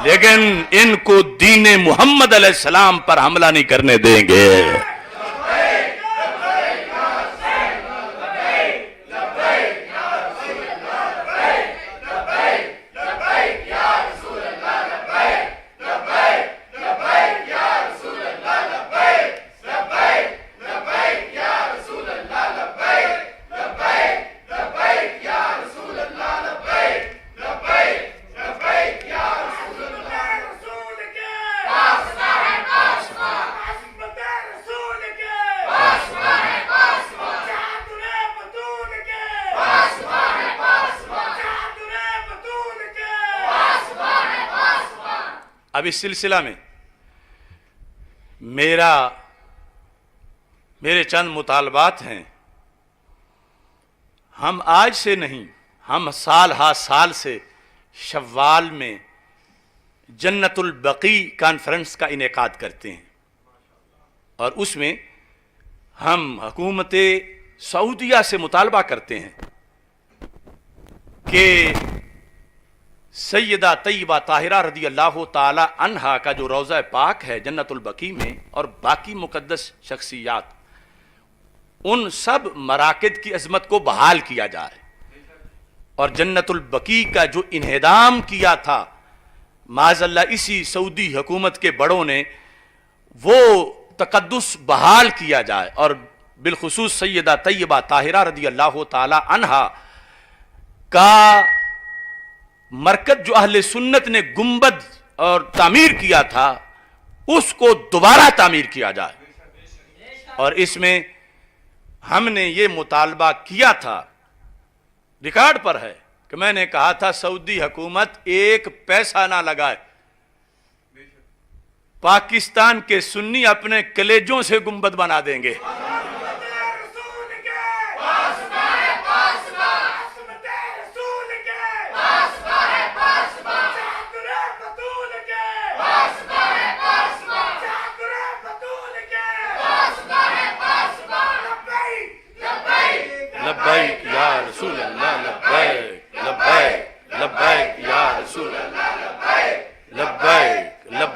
لیکن ان کو دین محمد علیہ السلام پر حملہ نہیں کرنے دیں گے۔ اب اس سلسلہ میں میرے چند مطالبات ہیں، ہم آج سے نہیں، ہم سال ہا سال سے شوال میں جنت البقیع کانفرنس کا انعقاد کرتے ہیں، اور اس میں ہم حکومت سعودیہ سے مطالبہ کرتے ہیں کہ سیدہ طیبہ طاہرہ رضی اللہ تعالی عنہا کا جو روضہ پاک ہے جنت البقیع میں، اور باقی مقدس شخصیات، ان سب مراکز کی عظمت کو بحال کیا جائے، اور جنت البقیع کا جو انہدام کیا تھا معاذ اللہ اسی سعودی حکومت کے بڑوں نے، وہ تقدس بحال کیا جائے، اور بالخصوص سیدہ طیبہ طاہرہ رضی اللہ تعالی عنہا کا مرکز جو اہل سنت نے گنبد اور تعمیر کیا تھا اس کو دوبارہ تعمیر کیا جائے، اور اس میں ہم نے یہ مطالبہ کیا تھا، ریکارڈ پر ہے کہ میں نے کہا تھا سعودی حکومت ایک پیسہ نہ لگائے، پاکستان کے سنی اپنے کلیجوں سے گنبد بنا دیں گے،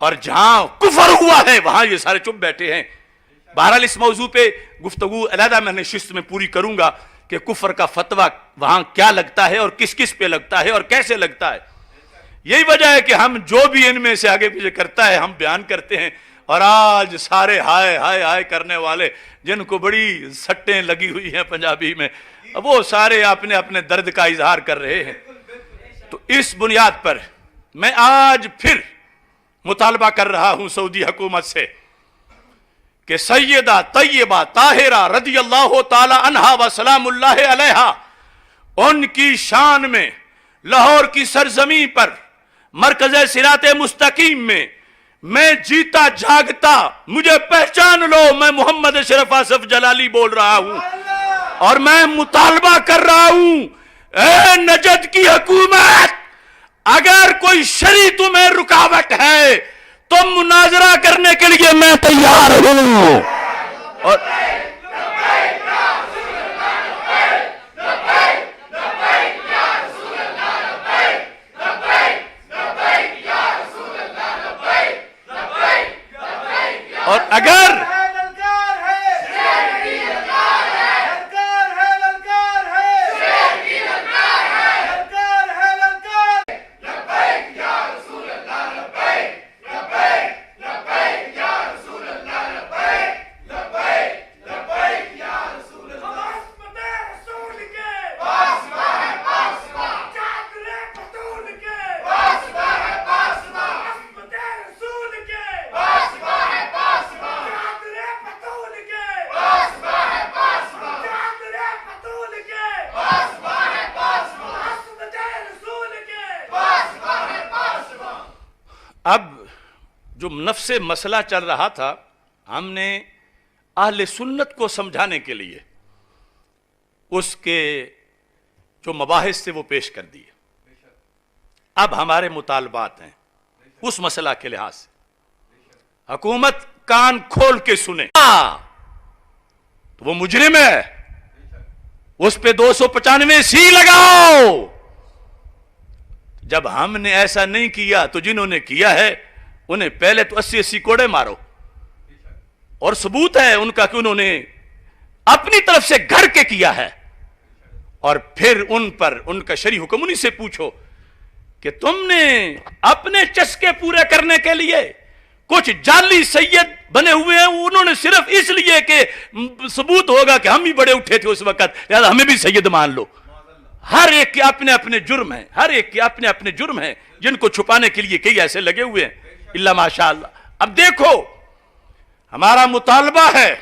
اور جہاں کفر ہوا ہے وہاں یہ سارے چپ بیٹھے ہیں. بہرحال اس موضوع پہ گفتگو علیحدہ میں نشست میں پوری کروں گا کہ کفر کا فتویٰ وہاں کیا لگتا ہے اور کس کس پہ لگتا ہے اور کیسے لگتا ہے. یہی وجہ ہے کہ ہم جو بھی ان میں سے آگے پیچھے کرتا ہے ہم بیان کرتے ہیں. اور آج سارے ہائے ہائے ہائے کرنے والے جن کو بڑی سٹیں لگی ہوئی ہیں پنجابی میں، وہ سارے اپنے اپنے درد کا اظہار کر رہے ہیں. تو اس بنیاد پر میں آج پھر مطالبہ کر رہا ہوں سعودی حکومت سے کہ سیدہ طیبہ طاہرہ رضی اللہ تعالی عنہا و سلام اللہ علیہا، ان کی شان میں لاہور کی سرزمین پر مرکز صراط مستقیم میں جیتا جاگتا مجھے پہچان لو، میں محمد اشرف آصف جلالی بول رہا ہوں اور میں مطالبہ کر رہا ہوں، اے نجد کی حکومت، اگر کوئی شرعی تمہیں رکاوٹ ہے تو مناظرہ کرنے کے لیے میں تیار ہوں. اور اگر اب جو نفس مسئلہ چل رہا تھا ہم نے اہل سنت کو سمجھانے کے لیے اس کے جو مباحث تھے وہ پیش کر دیے. اب ہمارے مطالبات ہیں اس مسئلہ کے لحاظ سے حکومت کان کھول کے سنے. تو وہ مجرم ہے، اس پہ 295 سی لگاؤ. جب ہم نے ایسا نہیں کیا تو جنہوں نے کیا ہے انہیں پہلے تو 80 کوڑے مارو، اور ثبوت ہے ان کا کہ انہوں نے اپنی طرف سے گھر کے کیا ہے. اور پھر ان پر ان کا شرعی حکم انہی سے پوچھو کہ تم نے اپنے چسکے پورے کرنے کے لیے کچھ جعلی سید بنے ہوئے ہیں، انہوں نے صرف اس لیے کہ ثبوت ہوگا کہ ہم بھی بڑے اٹھے تھے اس وقت لہذا ہمیں بھی سید مان لو. ہر ایک کے اپنے اپنے جرم ہیں، ہر ایک کے اپنے اپنے جرم ہیں جن کو چھپانے کے لیے کئی ایسے لگے ہوئے ہیں اللہ ماشاءاللہ. اب دیکھو ہمارا مطالبہ ہے،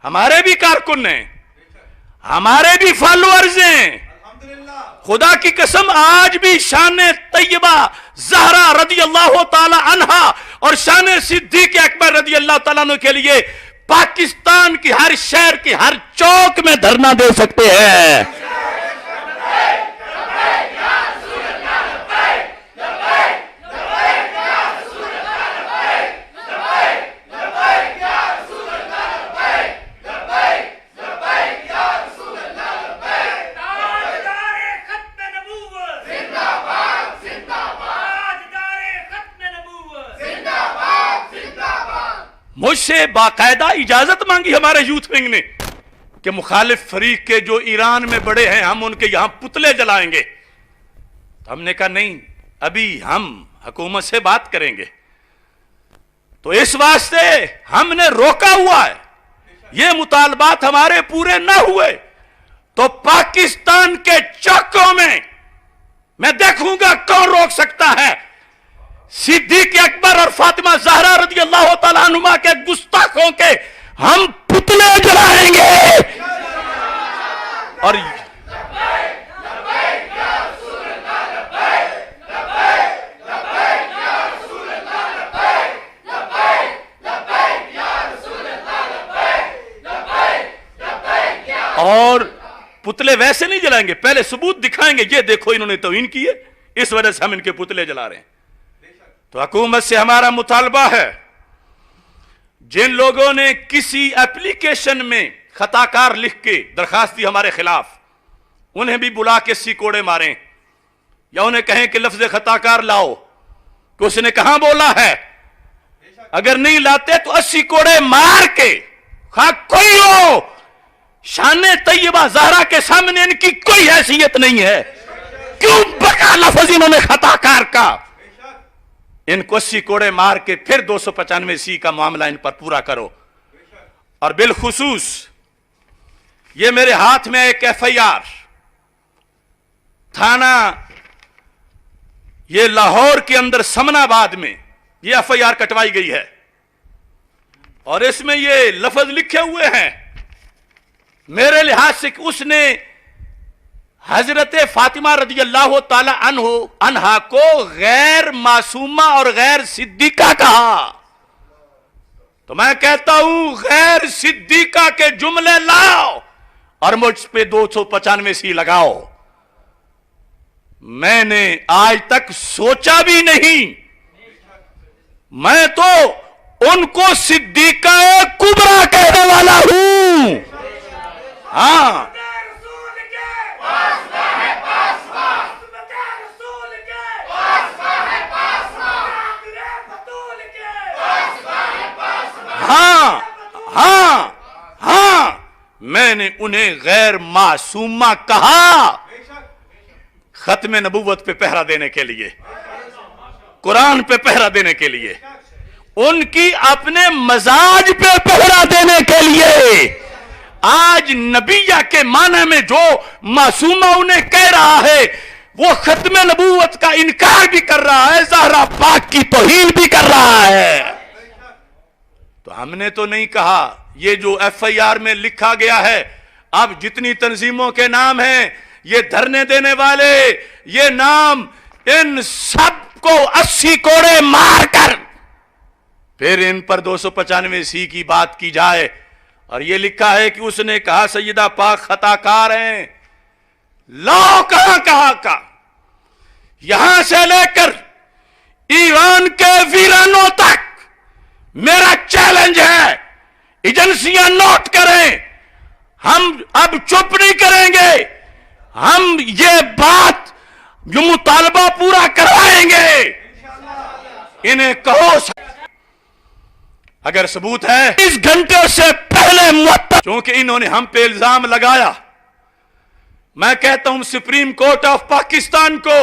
ہمارے بھی کارکن ہیں، ہمارے بھی فالوورز ہیں. خدا کی قسم آج بھی شان طیبہ زہرا رضی اللہ تعالی عنہا اور شان صدیق اکبر رضی اللہ تعالیٰ عنہ کے لیے پاکستان کی ہر شہر کی ہر چوک میں دھرنا دے سکتے ہیں. مجھ سے باقاعدہ اجازت مانگی ہمارے یوتھ ونگ نے کہ مخالف فریق کے جو ایران میں بڑے ہیں ہم ان کے یہاں پتلے جلائیں گے. تو ہم نے کہا نہیں، ابھی ہم حکومت سے بات کریں گے. تو اس واسطے ہم نے روکا ہوا ہے. یہ مطالبات ہمارے پورے نہ ہوئے تو پاکستان کے چوکوں میں دیکھوں گا کون روک سکتا ہے. صدیق اکبر اور فاطمہ زہرا رضی اللہ تعالیٰ عنہما کے گستاخوں کے ہم پتلے جلائیں گے. اور پتلے ویسے نہیں جلائیں گے، پہلے ثبوت دکھائیں گے، یہ دیکھو انہوں نے توہین کی ہے، اس وجہ سے ہم ان کے پتلے جلا رہے ہیں. تو حکومت سے ہمارا مطالبہ ہے جن لوگوں نے کسی اپلیکیشن میں خطا کار لکھ کے درخواست دی ہمارے خلاف انہیں بھی بلا کے 80 کوڑے ماریں یا انہیں کہیں کہ لفظ خطا کار لاؤ کہ اس نے کہاں بولا ہے اگر نہیں لاتے تو 80 کوڑے مار کے، خواہ کوئی ہو، شان طیبہ زہرا کے سامنے ان کی کوئی حیثیت نہیں ہے. کیوں بکا لفظ انہوں نے خطا کار کا؟ ان کو 80 کوڑے مار کے پھر 295 کا معاملہ ان پر پورا کرو. اور بالخصوص یہ میرے ہاتھ میں ایک FIR تھانہ یہ لاہور کے اندر سمن آباد میں یہ FIR کٹوائی گئی ہے، اور اس میں یہ لفظ لکھے ہوئے ہیں میرے لحاظ سے کہ اس نے حضرت فاطمہ رضی اللہ تعالی عنہا کو غیر معصومہ اور غیر صدیقہ کہا. تو میں کہتا ہوں غیر صدیقہ کے جملے لاؤ اور مجھ پہ 295 لگاؤ. میں نے آج تک سوچا بھی نہیں، میں تو ان کو صدیقہ کبریٰ کہنے والا ہوں. ہاں ہاں ہاں ہاں میں نے انہیں غیر معصومہ کہا ختم نبوت پہ پہرا دینے کے لیے، قرآن پہ پہرا دینے کے لیے، ان کی اپنے مزاج پہ پہرا دینے کے لیے. آج نبیہ کے معنی میں جو معصومہ انہیں کہہ رہا ہے وہ ختم نبوت کا انکار بھی کر رہا ہے، زہرا پاک کی توہین بھی کر رہا ہے. تو ہم نے تو نہیں کہا، یہ جو FIR میں لکھا گیا ہے، اب جتنی تنظیموں کے نام ہیں، یہ دھرنے دینے والے، یہ نام، ان سب کو 80 کوڑے مار کر پھر ان پر 295 کی بات کی جائے. اور یہ لکھا ہے کہ اس نے کہا سیدہ پاک خطا کار ہیں. لاؤ کہاں کا یہاں سے لے کر ایران کے ویرانوں تک میرا چیلنج ہے، ایجنسیاں نوٹ کریں، ہم اب چپ نہیں کریں گے، ہم یہ بات جو مطالبہ پورا کروائیں گے. انہیں کہو اگر ثبوت ہے 20 گھنٹے سے پہلے معطل، چونکہ انہوں نے ہم پہ الزام لگایا. میں کہتا ہوں سپریم کورٹ آف پاکستان کو،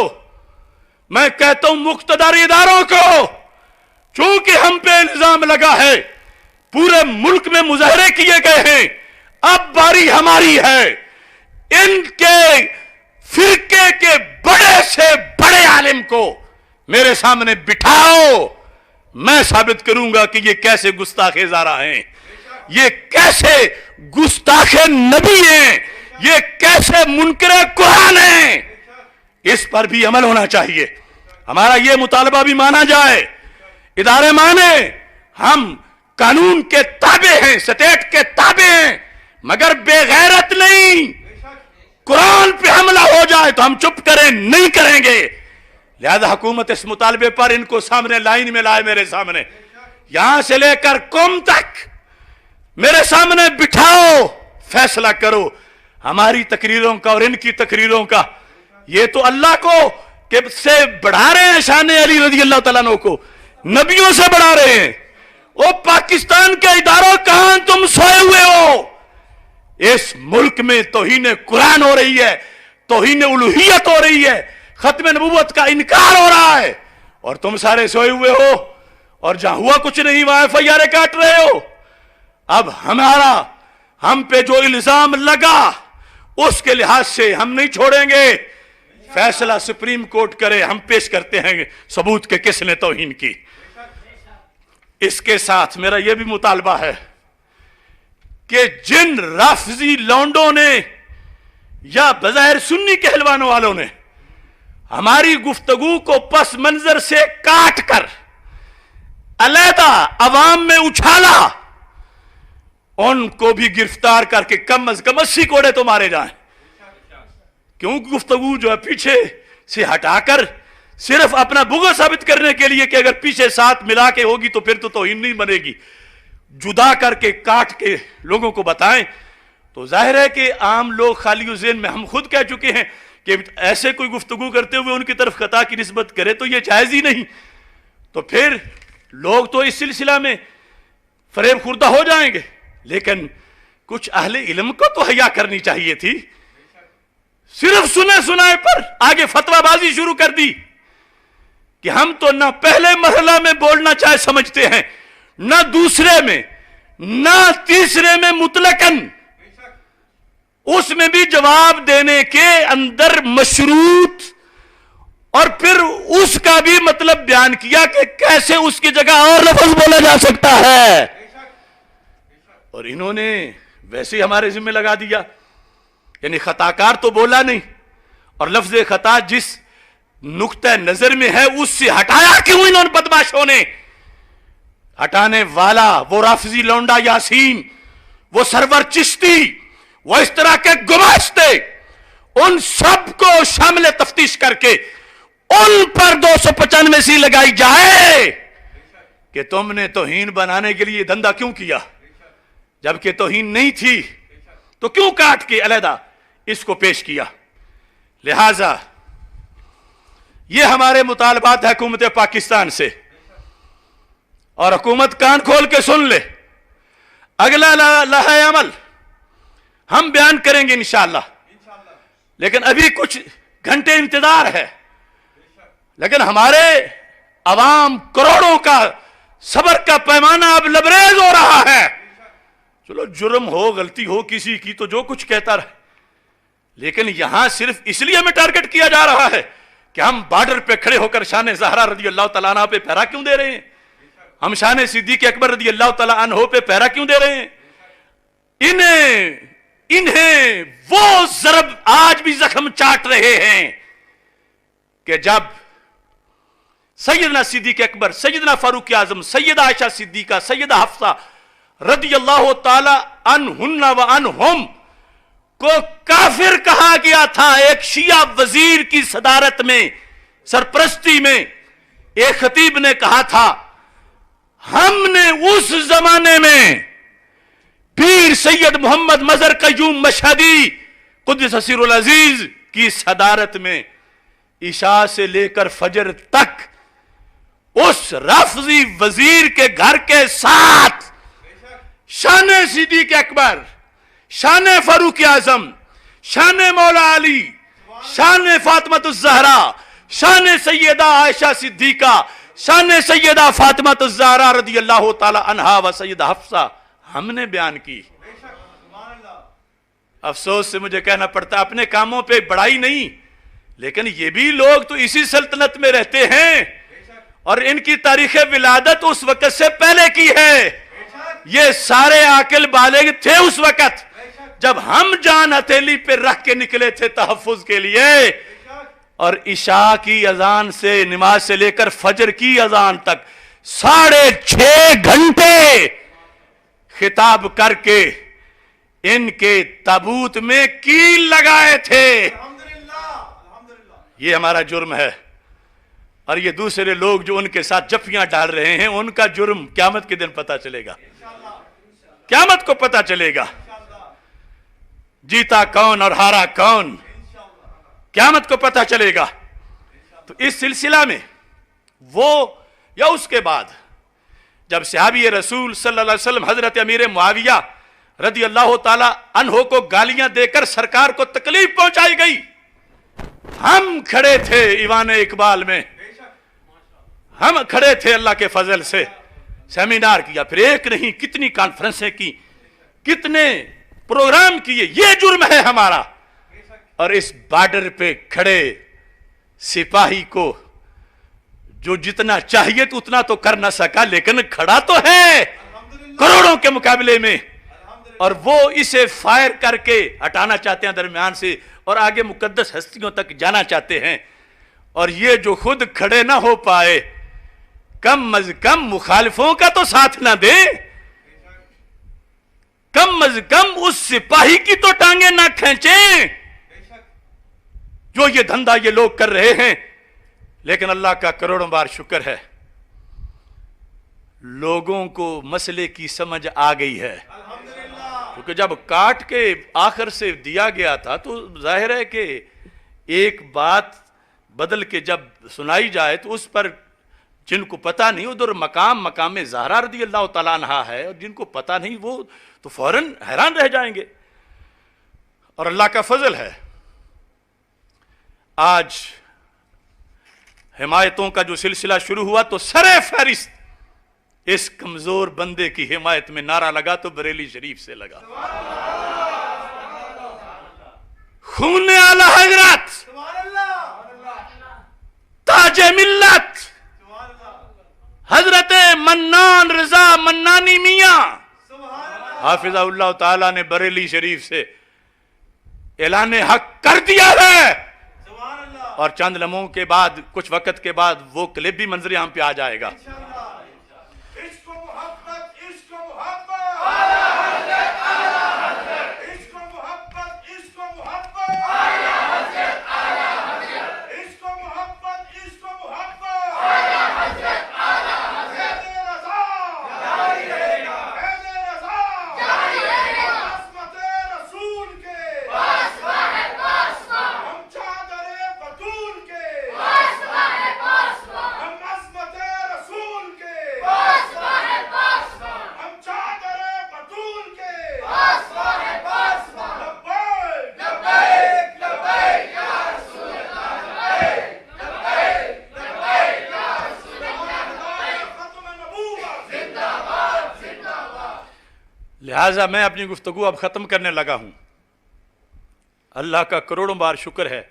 میں کہتا ہوں مقتدر اداروں کو، چونکہ ہم پہ الزام لگا ہے، پورے ملک میں مظاہرے کیے گئے ہیں، اب باری ہماری ہے. ان کے فرقے کے بڑے سے بڑے عالم کو میرے سامنے بٹھاؤ، میں ثابت کروں گا کہ یہ کیسے گستاخ زارا ہیں، یہ کیسے گستاخ نبی ہیں، یہ کیسے منکر قرآن ہیں. اس پر بھی عمل ہونا چاہیے. ہمارا یہ مطالبہ بھی مانا جائے، ادارے مانے، ہم قانون کے تابع ہیں، سٹیٹ کے تابع ہیں، مگر بے غیرت نہیں. قرآن پہ حملہ ہو جائے تو ہم چپ کریں نہیں کریں گے. لہذا حکومت اس مطالبے پر ان کو سامنے لائن میں لائے، میرے سامنے، یہاں سے لے کر قوم تک میرے سامنے بٹھاؤ، فیصلہ کرو. ہماری تقریروں کا اور ان کی تقریروں کا، یہ تو اللہ کو کہ سے بڑھا رہے ہیں شان علی رضی اللہ تعالیٰ عنہ کو، نبیوں سے بڑھا رہے ہیں. وہ پاکستان کے اداروں کہاں تم سوئے ہوئے ہو؟ اس ملک میں توہین قرآن ہو رہی ہے، توہین الوہیت ہو رہی ہے، ختم نبوت کا انکار ہو رہا ہے، اور تم سارے سوئے ہوئے ہو، اور جہاں ہوا کچھ نہیں وہاں FIR کاٹ رہے ہو. اب ہم پہ جو الزام لگا اس کے لحاظ سے ہم نہیں چھوڑیں گے. فیصلہ سپریم کورٹ کرے، ہم پیش کرتے ہیں ثبوت کے کس نے توہین کی. اس کے ساتھ میرا یہ بھی مطالبہ ہے کہ جن رافضی لونڈوں نے یا بظاہر سنی کہلوانے والوں نے ہماری گفتگو کو پس منظر سے کاٹ کر علیحدہ عوام میں اچھالا، ان کو بھی گرفتار کر کے کم از کم 80 کوڑے تو مارے جائیں. کیوں گفتگو جو ہے پیچھے سے ہٹا کر صرف اپنا بغض ثابت کرنے کے لیے کہ اگر پیچھے ساتھ ملا کے ہوگی تو پھر تو توہین نہیں بنے گی، جدا کر کے کاٹ کے لوگوں کو بتائیں تو ظاہر ہے کہ عام لوگ خالی ذہن میں، ہم خود کہہ چکے ہیں کہ ایسے کوئی گفتگو کرتے ہوئے ان کی طرف خطا کی نسبت کرے تو یہ جائز ہی نہیں. تو پھر لوگ تو اس سلسلہ میں فریب خوردہ ہو جائیں گے، لیکن کچھ اہل علم کو تو حیا کرنی چاہیے تھی. صرف سنے سنائے پر آگے فتویٰ بازی شروع کر دی کہ ہم تو نہ پہلے مرحلہ میں بولنا چاہے سمجھتے ہیں، نہ دوسرے میں، نہ تیسرے میں مطلقاً. اس میں بھی جواب دینے کے اندر مشروط، اور پھر اس کا بھی مطلب بیان کیا کہ کیسے اس کی جگہ اور لفظ بولا جا سکتا ہے. اور انہوں نے ویسے ہی ہمارے ذمہ لگا دیا، یعنی خطا کار تو بولا نہیں، اور لفظ خطا جس نقطہ نظر میں ہے اس سے ہٹایا کیوں انہوں نے بدماشوں نے؟ ہٹانے والا وہ رافضی لونڈا یاسین، وہ سرور چشتی، وہ اس طرح کے گماشتے، ان سب کو شامل تفتیش کر کے ان پر 295 لگائی جائے کہ تم نے توہین بنانے کے لیے دھندا کیوں کیا، جبکہ توہین نہیں تھی تو کیوں کاٹ کے علیحدہ اس کو پیش کیا. لہذا یہ ہمارے مطالبات حکومت پاکستان سے، اور حکومت کان کھول کے سن لے. اگلا لائحہ عمل ہم بیان کریں گے انشاءاللہ، لیکن ابھی کچھ گھنٹے انتظار ہے. لیکن ہمارے عوام کروڑوں کا صبر کا پیمانہ اب لبریز ہو رہا ہے. چلو جرم ہو، غلطی ہو کسی کی تو جو کچھ کہتا رہے، لیکن یہاں صرف اس لیے ہمیں ٹارگٹ کیا جا رہا ہے کہ ہم بارڈر پہ کھڑے ہو کر شان زہرا رضی اللہ تعالیٰ عنہ پہ پہرا کیوں دے رہے ہیں؟ ہم شان صدیق اکبر رضی اللہ تعالیٰ عنہ پہ پہرا کیوں دے رہے ہیں؟ انہیں وہ ضرب آج بھی زخم چاٹ رہے ہیں کہ جب سیدنا صدیق اکبر، سیدنا فاروق اعظم، سیدہ عائشہ صدیقہ، سیدہ حفصہ رضی اللہ تعالی عنہن و عنہم کو کافر کہا گیا تھا، ایک شیعہ وزیر کی صدارت میں، سرپرستی میں ایک خطیب نے کہا تھا ہم نے اس زمانے میں پیر سید محمد مظہر قیوم مشہدی قدس سر العزیز کی صدارت میں عشاء سے لے کر فجر تک اس رافضی وزیر کے گھر کے ساتھ شان صدیق اکبر، شان فاروق اعظم، شان مولا علی، شان فاطمۃ الزہرا، شان سیدہ عائشہ صدیقہ، شان سیدہ فاطمۃ الزہرا رضی اللہ تعالی عنہا و سیدہ حفصہ ہم نے بیان کی. افسوس سے مجھے کہنا پڑتا اپنے کاموں پہ بڑائی نہیں، لیکن یہ بھی لوگ تو اسی سلطنت میں رہتے ہیں اور ان کی تاریخ ولادت اس وقت سے پہلے کی ہے. یہ سارے عاقل بالغ تھے اس وقت جب ہم جان ہتھیلی پہ رکھ کے نکلے تھے تحفظ کے لیے، اور عشاء کی اذان سے نماز سے لے کر فجر کی اذان تک 6.5 گھنٹے خطاب کر کے ان کے تابوت میں کیل لگائے تھے. یہ ہمارا جرم ہے، اور یہ دوسرے لوگ جو ان کے ساتھ جفیاں ڈال رہے ہیں ان کا جرم قیامت کے دن پتہ چلے گا، قیامت کو پتہ چلے گا جیتا کون اور ہارا کون، قیامت کو پتہ چلے گا. تو اس سلسلہ میں وہ یا اس کے بعد جب صحابی رسول صلی اللہ علیہ وسلم حضرت امیر معاویہ رضی اللہ تعالی عنہ کو گالیاں دے کر سرکار کو تکلیف پہنچائی گئی، ہم کھڑے تھے ایوان اقبال میں، ہم کھڑے تھے اللہ کے فضل سے، سیمینار کیا، پھر ایک نہیں کتنی کانفرنسیں کی، کتنے پروگرام کیے. یہ جرم ہے ہمارا. اور اس بارڈر پہ کھڑے سپاہی کو جو جتنا چاہیے تو اتنا تو کر نہ سکا، لیکن کھڑا تو ہے کروڑوں کے مقابلے میں، اور وہ اسے فائر کر کے ہٹانا چاہتے ہیں درمیان سے اور آگے مقدس ہستیوں تک جانا چاہتے ہیں. اور یہ جو خود کھڑے نہ ہو پائے کم از کم مخالفوں کا تو ساتھ نہ دے، کم از کم اس سپاہی کی تو ٹانگیں نہ کھینچیں جو یہ دھندا یہ لوگ کر رہے ہیں. لیکن اللہ کا کروڑوں بار شکر ہے لوگوں کو مسئلے کی سمجھ آ گئی ہے، کیونکہ جب کاٹ کے آخر سے دیا گیا تھا تو ظاہر ہے کہ ایک بات بدل کے جب سنائی جائے تو اس پر جن کو پتہ نہیں ادھر مقام زہرا رضی اللہ تعالیٰ عنہا ہے، اور جن کو پتہ نہیں وہ تو فوراً حیران رہ جائیں گے. اور اللہ کا فضل ہے، آج حمایتوں کا جو سلسلہ شروع ہوا تو سر فہرست اس کمزور بندے کی حمایت میں نعرہ لگا تو بریلی شریف سے لگا. خون اعلی حضرت، تاج ملت حضرت منان رضا منانی میاں حافظہ اللہ تعالیٰ نے بریلی شریف سے اعلان حق کر دیا ہے، اور چند لمحوں کے بعد، کچھ وقت کے بعد وہ کلپ بھی منظر عام پہ آ جائے گا. لہٰذا میں اپنی گفتگو اب ختم کرنے لگا ہوں. اللہ کا کروڑوں بار شکر ہے،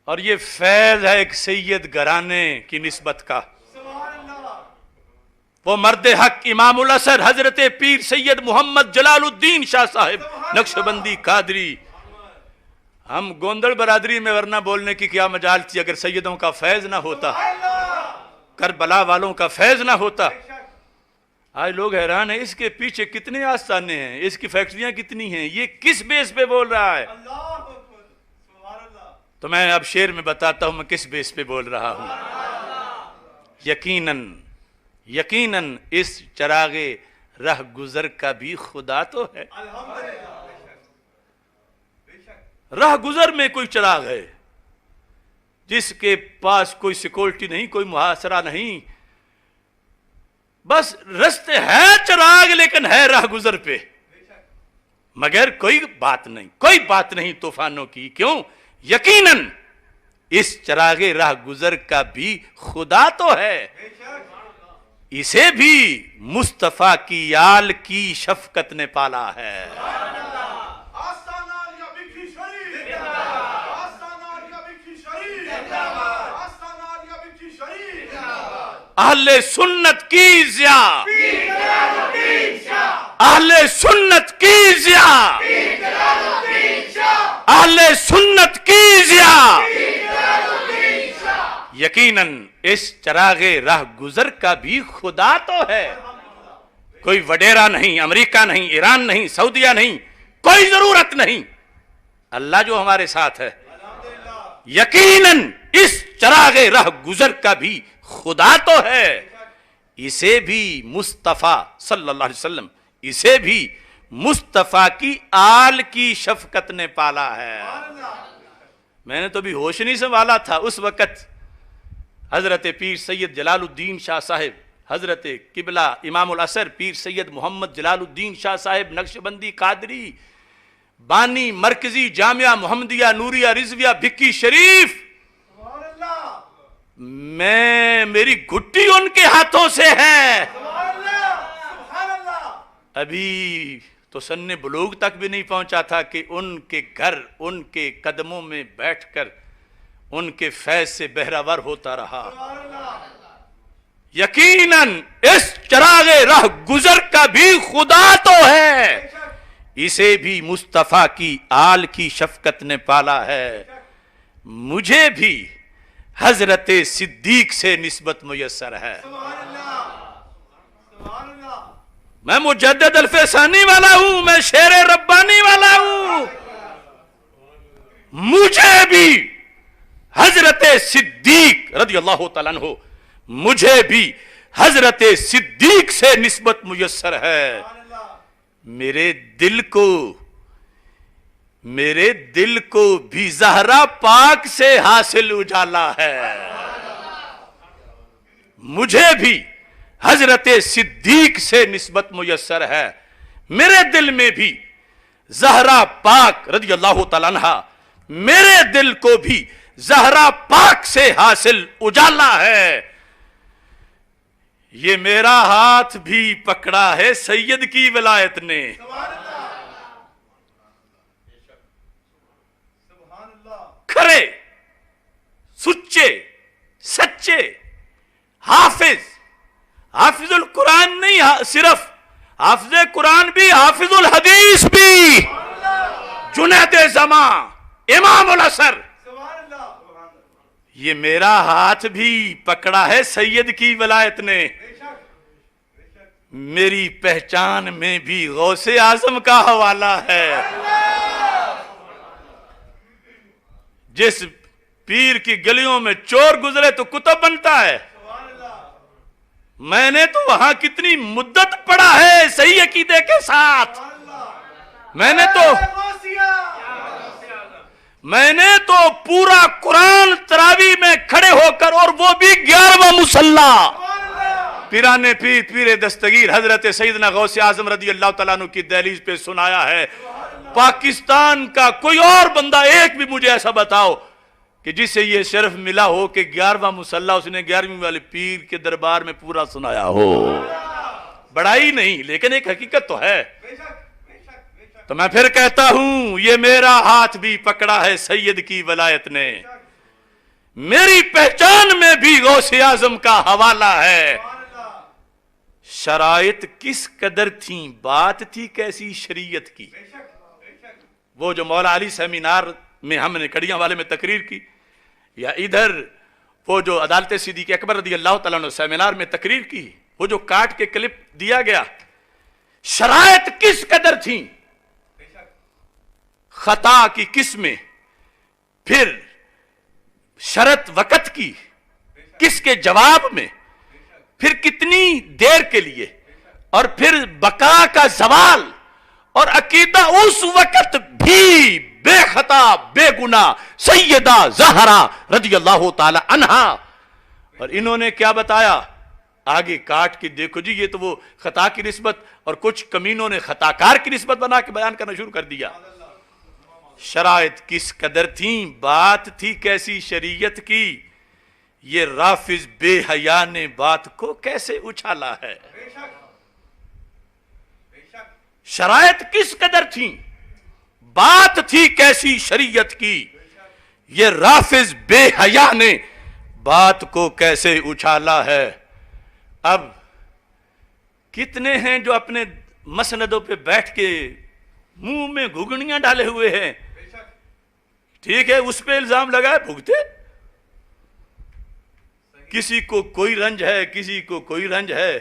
اور یہ فیض ہے ایک سید گھرانے کی نسبت کا. وہ مرد حق امام الاثر حضرت پیر سید محمد جلال الدین شاہ صاحب نقشبندی قادری. ہم گوندڑ برادری میں ورنہ بولنے کی کیا مجال تھی اگر سیدوں کا فیض نہ ہوتا، کربلا والوں کا فیض نہ ہوتا. آج لوگ حیران ہیں اس کے پیچھے کتنے آستانے ہیں، اس کی فیکٹریاں کتنی ہیں، یہ کس بیس پہ بول رہا ہے. تو میں اب شعر میں بتاتا ہوں میں کس بیس پہ بول رہا ہوں. یقیناً اس چراغ رہ گزر کا بھی خدا تو ہے. راہ گزر میں کوئی چراغ ہے جس کے پاس کوئی سیکورٹی نہیں، کوئی محاصرہ نہیں، بس رستے ہے چراغ لیکن ہے راہ گزر پہ، مگر کوئی بات نہیں طوفانوں کی. کیوں؟ یقیناً اس چراغ راہ گزر کا بھی خدا تو ہے، اسے بھی مصطفیٰ کی آل کی شفقت نے پالا ہے. اہل سنت کی ضیاء، اہل سنت کی ضیاء، اہل سنت کی ضیاء. یقیناً اس چراغ راہ گزر کا بھی خدا تو ہے. کوئی وڈیرا نہیں، امریکہ نہیں، ایران نہیں، سعودیہ نہیں، کوئی ضرورت نہیں، اللہ جو ہمارے ساتھ ہے. یقیناً اس چراغ راہ گزر کا بھی خدا تو ہے، اسے بھی مصطفیٰ صلی اللہ علیہ وسلم، اسے بھی مصطفیٰ کی آل کی شفقت نے پالا ہے. میں نے تو بھی ہوش نہیں سنبھالا تھا اس وقت حضرت پیر سید جلال الدین شاہ صاحب، حضرت قبلہ امام الاثر پیر سید محمد جلال الدین شاہ صاحب نقشبندی قادری، بانی مرکزی جامعہ محمدیہ نوریہ رضویہ بھکی شریف، میری گھٹی ان کے ہاتھوں سے ہے. ابھی تو سن بلوغ تک بھی نہیں پہنچا تھا کہ ان کے گھر ان کے قدموں میں بیٹھ کر ان کے فیض سے بہراور ہوتا رہا. یقیناً اس چراغ راہ گزر کا بھی خدا تو ہے، اسے بھی مصطفیٰ کی آل کی شفقت نے پالا ہے. مجھے بھی حضرت صدیق سے نسبت میسر ہے. میں مجدد الفسانی والا ہوں، میں شیر ربانی والا ہوں. مجھے بھی حضرت صدیق رضی اللہ تعالیٰ عنہ، مجھے بھی حضرت صدیق سے نسبت میسر ہے. میرے دل کو بھی زہرا پاک سے حاصل اجالا ہے. مجھے بھی حضرت صدیق سے نسبت میسر ہے، میرے دل میں بھی زہرا پاک رضی اللہ تعالیٰ عنہا، میرے دل کو بھی زہرا پاک سے حاصل اجالا ہے۔ یہ میرا ہاتھ بھی پکڑا ہے سید کی ولایت نے۔ کھرے سچے سچے حافظ القرآن نہیں صرف، حافظ قرآن بھی، حافظ الحدیث بھی، جنید زمان، امام العصر، یہ میرا ہاتھ بھی پکڑا ہے سید کی ولایت نے۔ میری پہچان میں بھی غوث اعظم کا حوالہ ہے۔ جس پیر کی گلیوں میں چور گزرے تو کتب بنتا ہے، میں نے تو وہاں کتنی مدت پڑھا ہے صحیح عقیدے کے ساتھ، میں نے تو پورا قرآن تراویح میں کھڑے ہو کر، اور وہ بھی 11واں مصلی، پیرانے پیر پیر دستگیر حضرت سیدنا غوث اعظم رضی اللہ تعالیٰ عنہ کی دہلیز پہ سنایا ہے۔ پاکستان کا کوئی اور بندہ ایک بھی مجھے ایسا بتاؤ کہ جسے یہ شرف ملا ہو کہ 11واں مصلی اس نے 11ویں والے پیر کے دربار میں پورا سنایا ہو۔ بڑائی نہیں، لیکن ایک حقیقت تو ہے۔ تو میں پھر کہتا ہوں، یہ میرا ہاتھ بھی پکڑا ہے سید کی ولایت نے، میری پہچان میں بھی غوث اعظم کا حوالہ ہے۔ شرائط کس قدر تھیں، بات تھی کیسی شریعت کی۔ وہ جو مولا علی سیمینار میں ہم نے کڑیاں والے میں تقریر کی، یا ادھر وہ جو عدالت صدیق اکبر رضی اللہ تعالیٰ عنہ سیمینار میں تقریر کی، وہ جو کاٹ کے کلپ دیا گیا، شرائط کس قدر تھیں، خطا کی قسمیں، پھر شرط وقت کی کس کے جواب میں، پھر کتنی دیر کے لیے، اور پھر بقا کا زوال، اور عقیدہ اس وقت بھی بے خطا بے گناہ سیدہ زہرا رضی اللہ تعالی عنہا۔ اور انہوں نے کیا بتایا آگے کاٹ کے دیکھو جی، یہ تو وہ خطا کی نسبت، اور کچھ کمینوں نے خطاکار کی نسبت بنا کے بیان کرنا شروع کر دیا۔ شرائط کس قدر تھیں، بات تھی کیسی شریعت کی، یہ رافض بے حیا نے بات کو کیسے اچھالا ہے۔ شرائط کس قدر تھیں، بات تھی کیسی شریعت کی، یہ رافض بے حیا نے بات کو کیسے اچھالا ہے۔ اب کتنے ہیں جو اپنے مسندوں پہ بیٹھ کے منہ میں گھگنیاں ڈالے ہوئے ہیں، ٹھیک ہے، اس پہ الزام لگائے بھگتے، کسی کو کوئی رنج ہے، کسی کو کوئی رنج ہے۔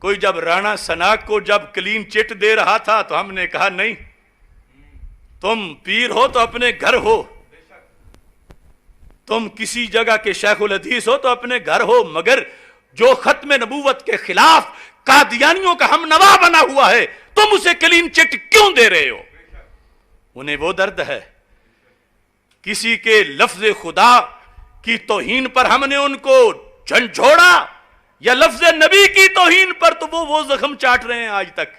کوئی جب رانا ثنا کو جب کلین چٹ دے رہا تھا تو ہم نے کہا نہیں، تم پیر ہو تو اپنے گھر ہو، تم کسی جگہ کے شیخ الحدیث ہو تو اپنے گھر ہو، مگر جو ختم نبوت کے خلاف قادیانیوں کا ہم نوا بنا ہوا ہے تم اسے کلین چٹ کیوں دے رہے ہو؟ انہیں وہ درد ہے، کسی کے لفظ خدا کی توہین پر ہم نے ان کو جھنجھوڑا، یا لفظ نبی کی توہین پر تو وہ زخم چاٹ رہے ہیں آج تک،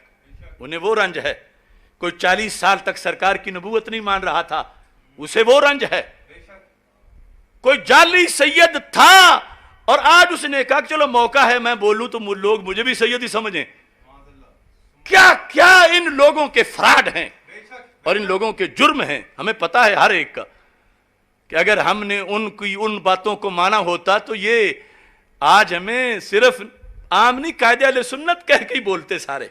انہیں وہ رنج ہے۔ کوئی 40 سال تک سرکار کی نبوت نہیں مان رہا تھا، اسے وہ رنج ہے۔ کوئی جعلی سید تھا اور آج اس نے کہا کہ چلو موقع ہے میں بولوں تو لوگ مجھے بھی سید ہی سمجھیں۔ کیا کیا ان لوگوں کے فراڈ ہیں اور ان لوگوں کے جرم ہیں، ہمیں پتا ہے ہر ایک کا، کہ اگر ہم نے ان باتوں کو مانا ہوتا تو یہ آج ہمیں صرف عام نہیں، قائد اہل سنت کہہ کے ہی بولتے سارے،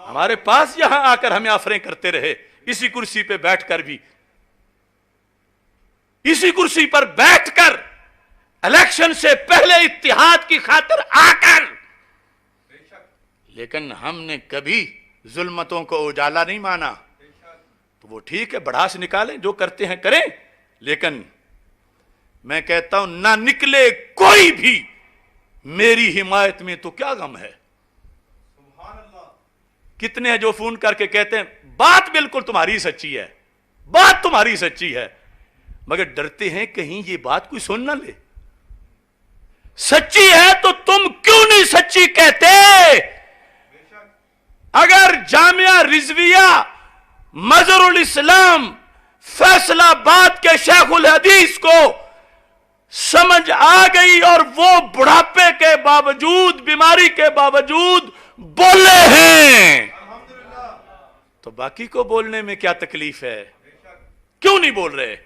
ہمارے پاس یہاں آ کر ہمیں آفریں کرتے رہے، اسی کرسی پہ بیٹھ کر بھی، اسی کرسی پر بیٹھ کر الیکشن سے پہلے اتحاد کی خاطر آ کر، لیکن ہم نے کبھی ظلمتوں کو اجالا نہیں مانا۔ تو وہ ٹھیک ہے، بڑھاس نکالیں، جو کرتے ہیں کریں، لیکن میں کہتا ہوں نہ نکلے کوئی بھی میری حمایت میں تو کیا غم ہے۔ کتنے ہیں جو فون کر کے کہتے ہیں بات بالکل تمہاری سچی ہے، بات تمہاری سچی ہے، مگر ڈرتے ہیں کہیں یہ بات کوئی سن نہ لے، سچی ہے تو تم کیوں نہیں سچی کہتے؟ اگر جامعہ رضویہ مظہر الاسلام فیصل آباد کے شیخ الحدیث کو سمجھ آ گئی اور وہ بڑھاپے کے باوجود، بیماری کے باوجود بولے ہیں، تو باقی کو بولنے میں کیا تکلیف ہے؟ کیوں نہیں بول رہے؟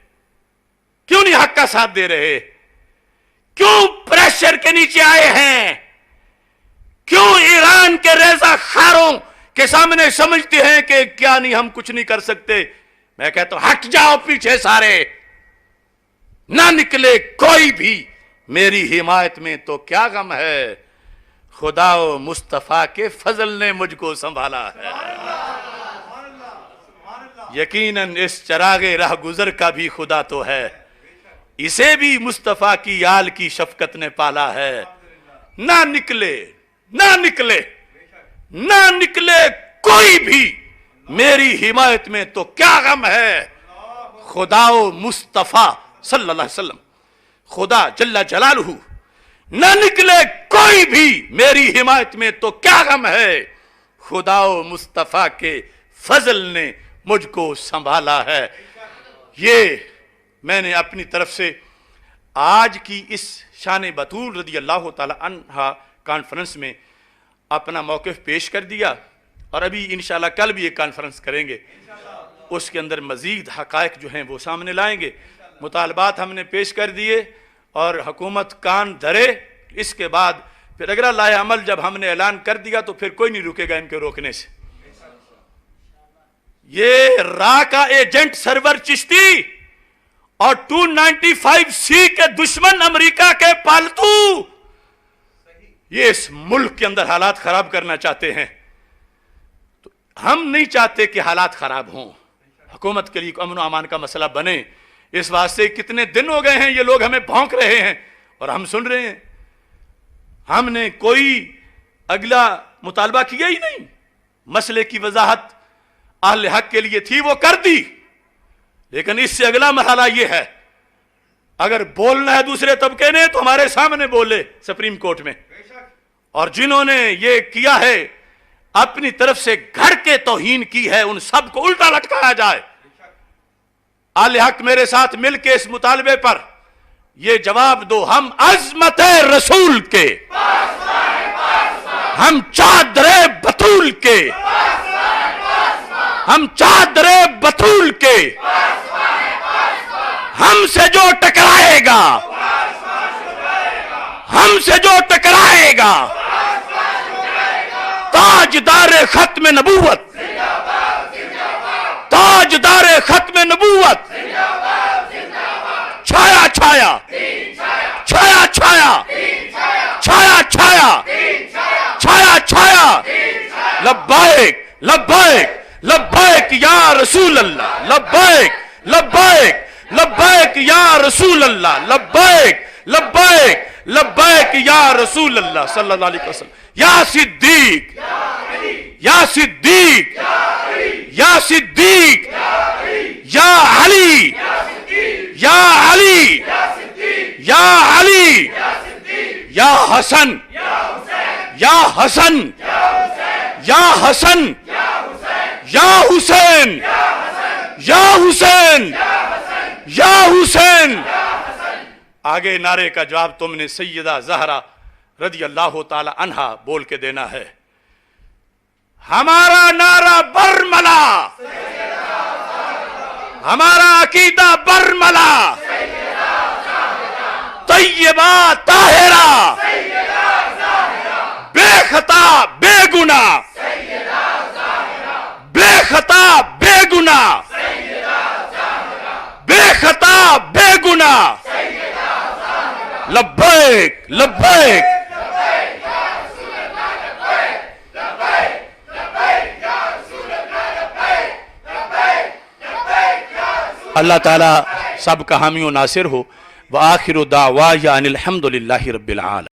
کیوں نہیں حق کا ساتھ دے رہے؟ کیوں پریشر کے نیچے آئے ہیں؟ کیوں ایران کے ریزہ خاروں کے سامنے سمجھتے ہیں کہ کیا نہیں، ہم کچھ نہیں کر سکتے؟ میں کہتا ہوں ہٹ جاؤ پیچھے سارے، نہ نکلے کوئی بھی میری حمایت میں تو کیا غم ہے، خدا و مصطفیٰ کے فضل نے مجھ کو سنبھالا ہے۔ یقیناً اس چراغ راہ گزر کا بھی خدا تو ہے، اسے بھی مصطفیٰ کی آل کی شفقت نے پالا ہے۔ نہ نکلے، نہ نکلے، نہ نکلے کوئی بھی میری حمایت میں تو کیا غم ہے، خدا و مصطفیٰ صلی اللہ علیہ وسلم، خدا جل جلالہ نہ نکلے کوئی بھی میری حمایت میں تو کیا غم ہے، خدا و مصطفیٰ کے فضل نے مجھ کو سنبھالا ہے۔ یہ میں نے اپنی طرف سے آج کی اس شان بطول رضی اللہ تعالی عنہ کانفرنس میں اپنا موقف پیش کر دیا، اور ابھی انشاءاللہ کل بھی ایک کانفرنس کریں گے، اس کے اندر مزید حقائق جو ہیں وہ سامنے لائیں گے۔ مطالبات ہم نے پیش کر دیے اور حکومت کان دھرے، اس کے بعد پھر اگر اللہ عمل جب ہم نے اعلان کر دیا تو پھر کوئی نہیں رکے گا ان کے روکنے سے۔ یہ را کا ایجنٹ سرور چشتی اور 295C کے دشمن امریکہ کے پالتو یہ اس ملک کے اندر حالات خراب کرنا چاہتے ہیں، تو ہم نہیں چاہتے کہ حالات خراب ہوں، حکومت کے لیے امن و امان کا مسئلہ بنے۔ اس واسطے کتنے دن ہو گئے ہیں یہ لوگ ہمیں بھونک رہے ہیں اور ہم سن رہے ہیں، ہم نے کوئی اگلا مطالبہ کیا ہی نہیں۔ مسئلے کی وضاحت اہل حق کے لیے تھی، وہ کر دی، لیکن اس سے اگلا مرحلہ یہ ہے، اگر بولنا ہے دوسرے طبقے نے تو ہمارے سامنے بولے سپریم کورٹ میں، اور جنہوں نے یہ کیا ہے اپنی طرف سے گھر کے توہین کی ہے ان سب کو الٹا لٹکایا جائے۔ اہل حق میرے ساتھ مل کے اس مطالبے پر یہ جواب دو، ہم عظمت رسول کے، ہم چادر بطول کے، ہم چادر بطول کے، ہم سے جو ٹکرائے گا، ہم سے جو ٹکرائے گا، تاجدار ختم نبوت، تاجدار ختم نبوت، چھایا چھایا، چھایا چھایا، چھایا چھایا، چھایا چھایا، لبیک لبیک لبیک یا رسول اللہ، لبیک لبیک لبیک یا رسول اللہ، لبیک لبیک لبیک یا رسول اللہ صلی اللہ علیہ وسلم۔ یا صدیق، یا صدیق، یا صدیق، یا علی، یا علی، یا علی، یا حسن، یا حسن، یا حسن، یا حسین، یا حسین، یا حسین۔ آگے نعرے کا جواب تم نے سیدہ زہرا رضی اللہ تعالی عنہا بول کے دینا ہے۔ ہمارا نعرہ برملا، ہمارا عقیدہ برملا، طیبہ طاہرہ، بے خطا بے گناہ، بے خطا بے گناہ، بے خطا بے گناہ، لبیک لبیک۔ اللہ تعالیٰ سب کا حامی و ناصر ہو۔ وآخر دعوانا ان الحمد للہ رب العالمین۔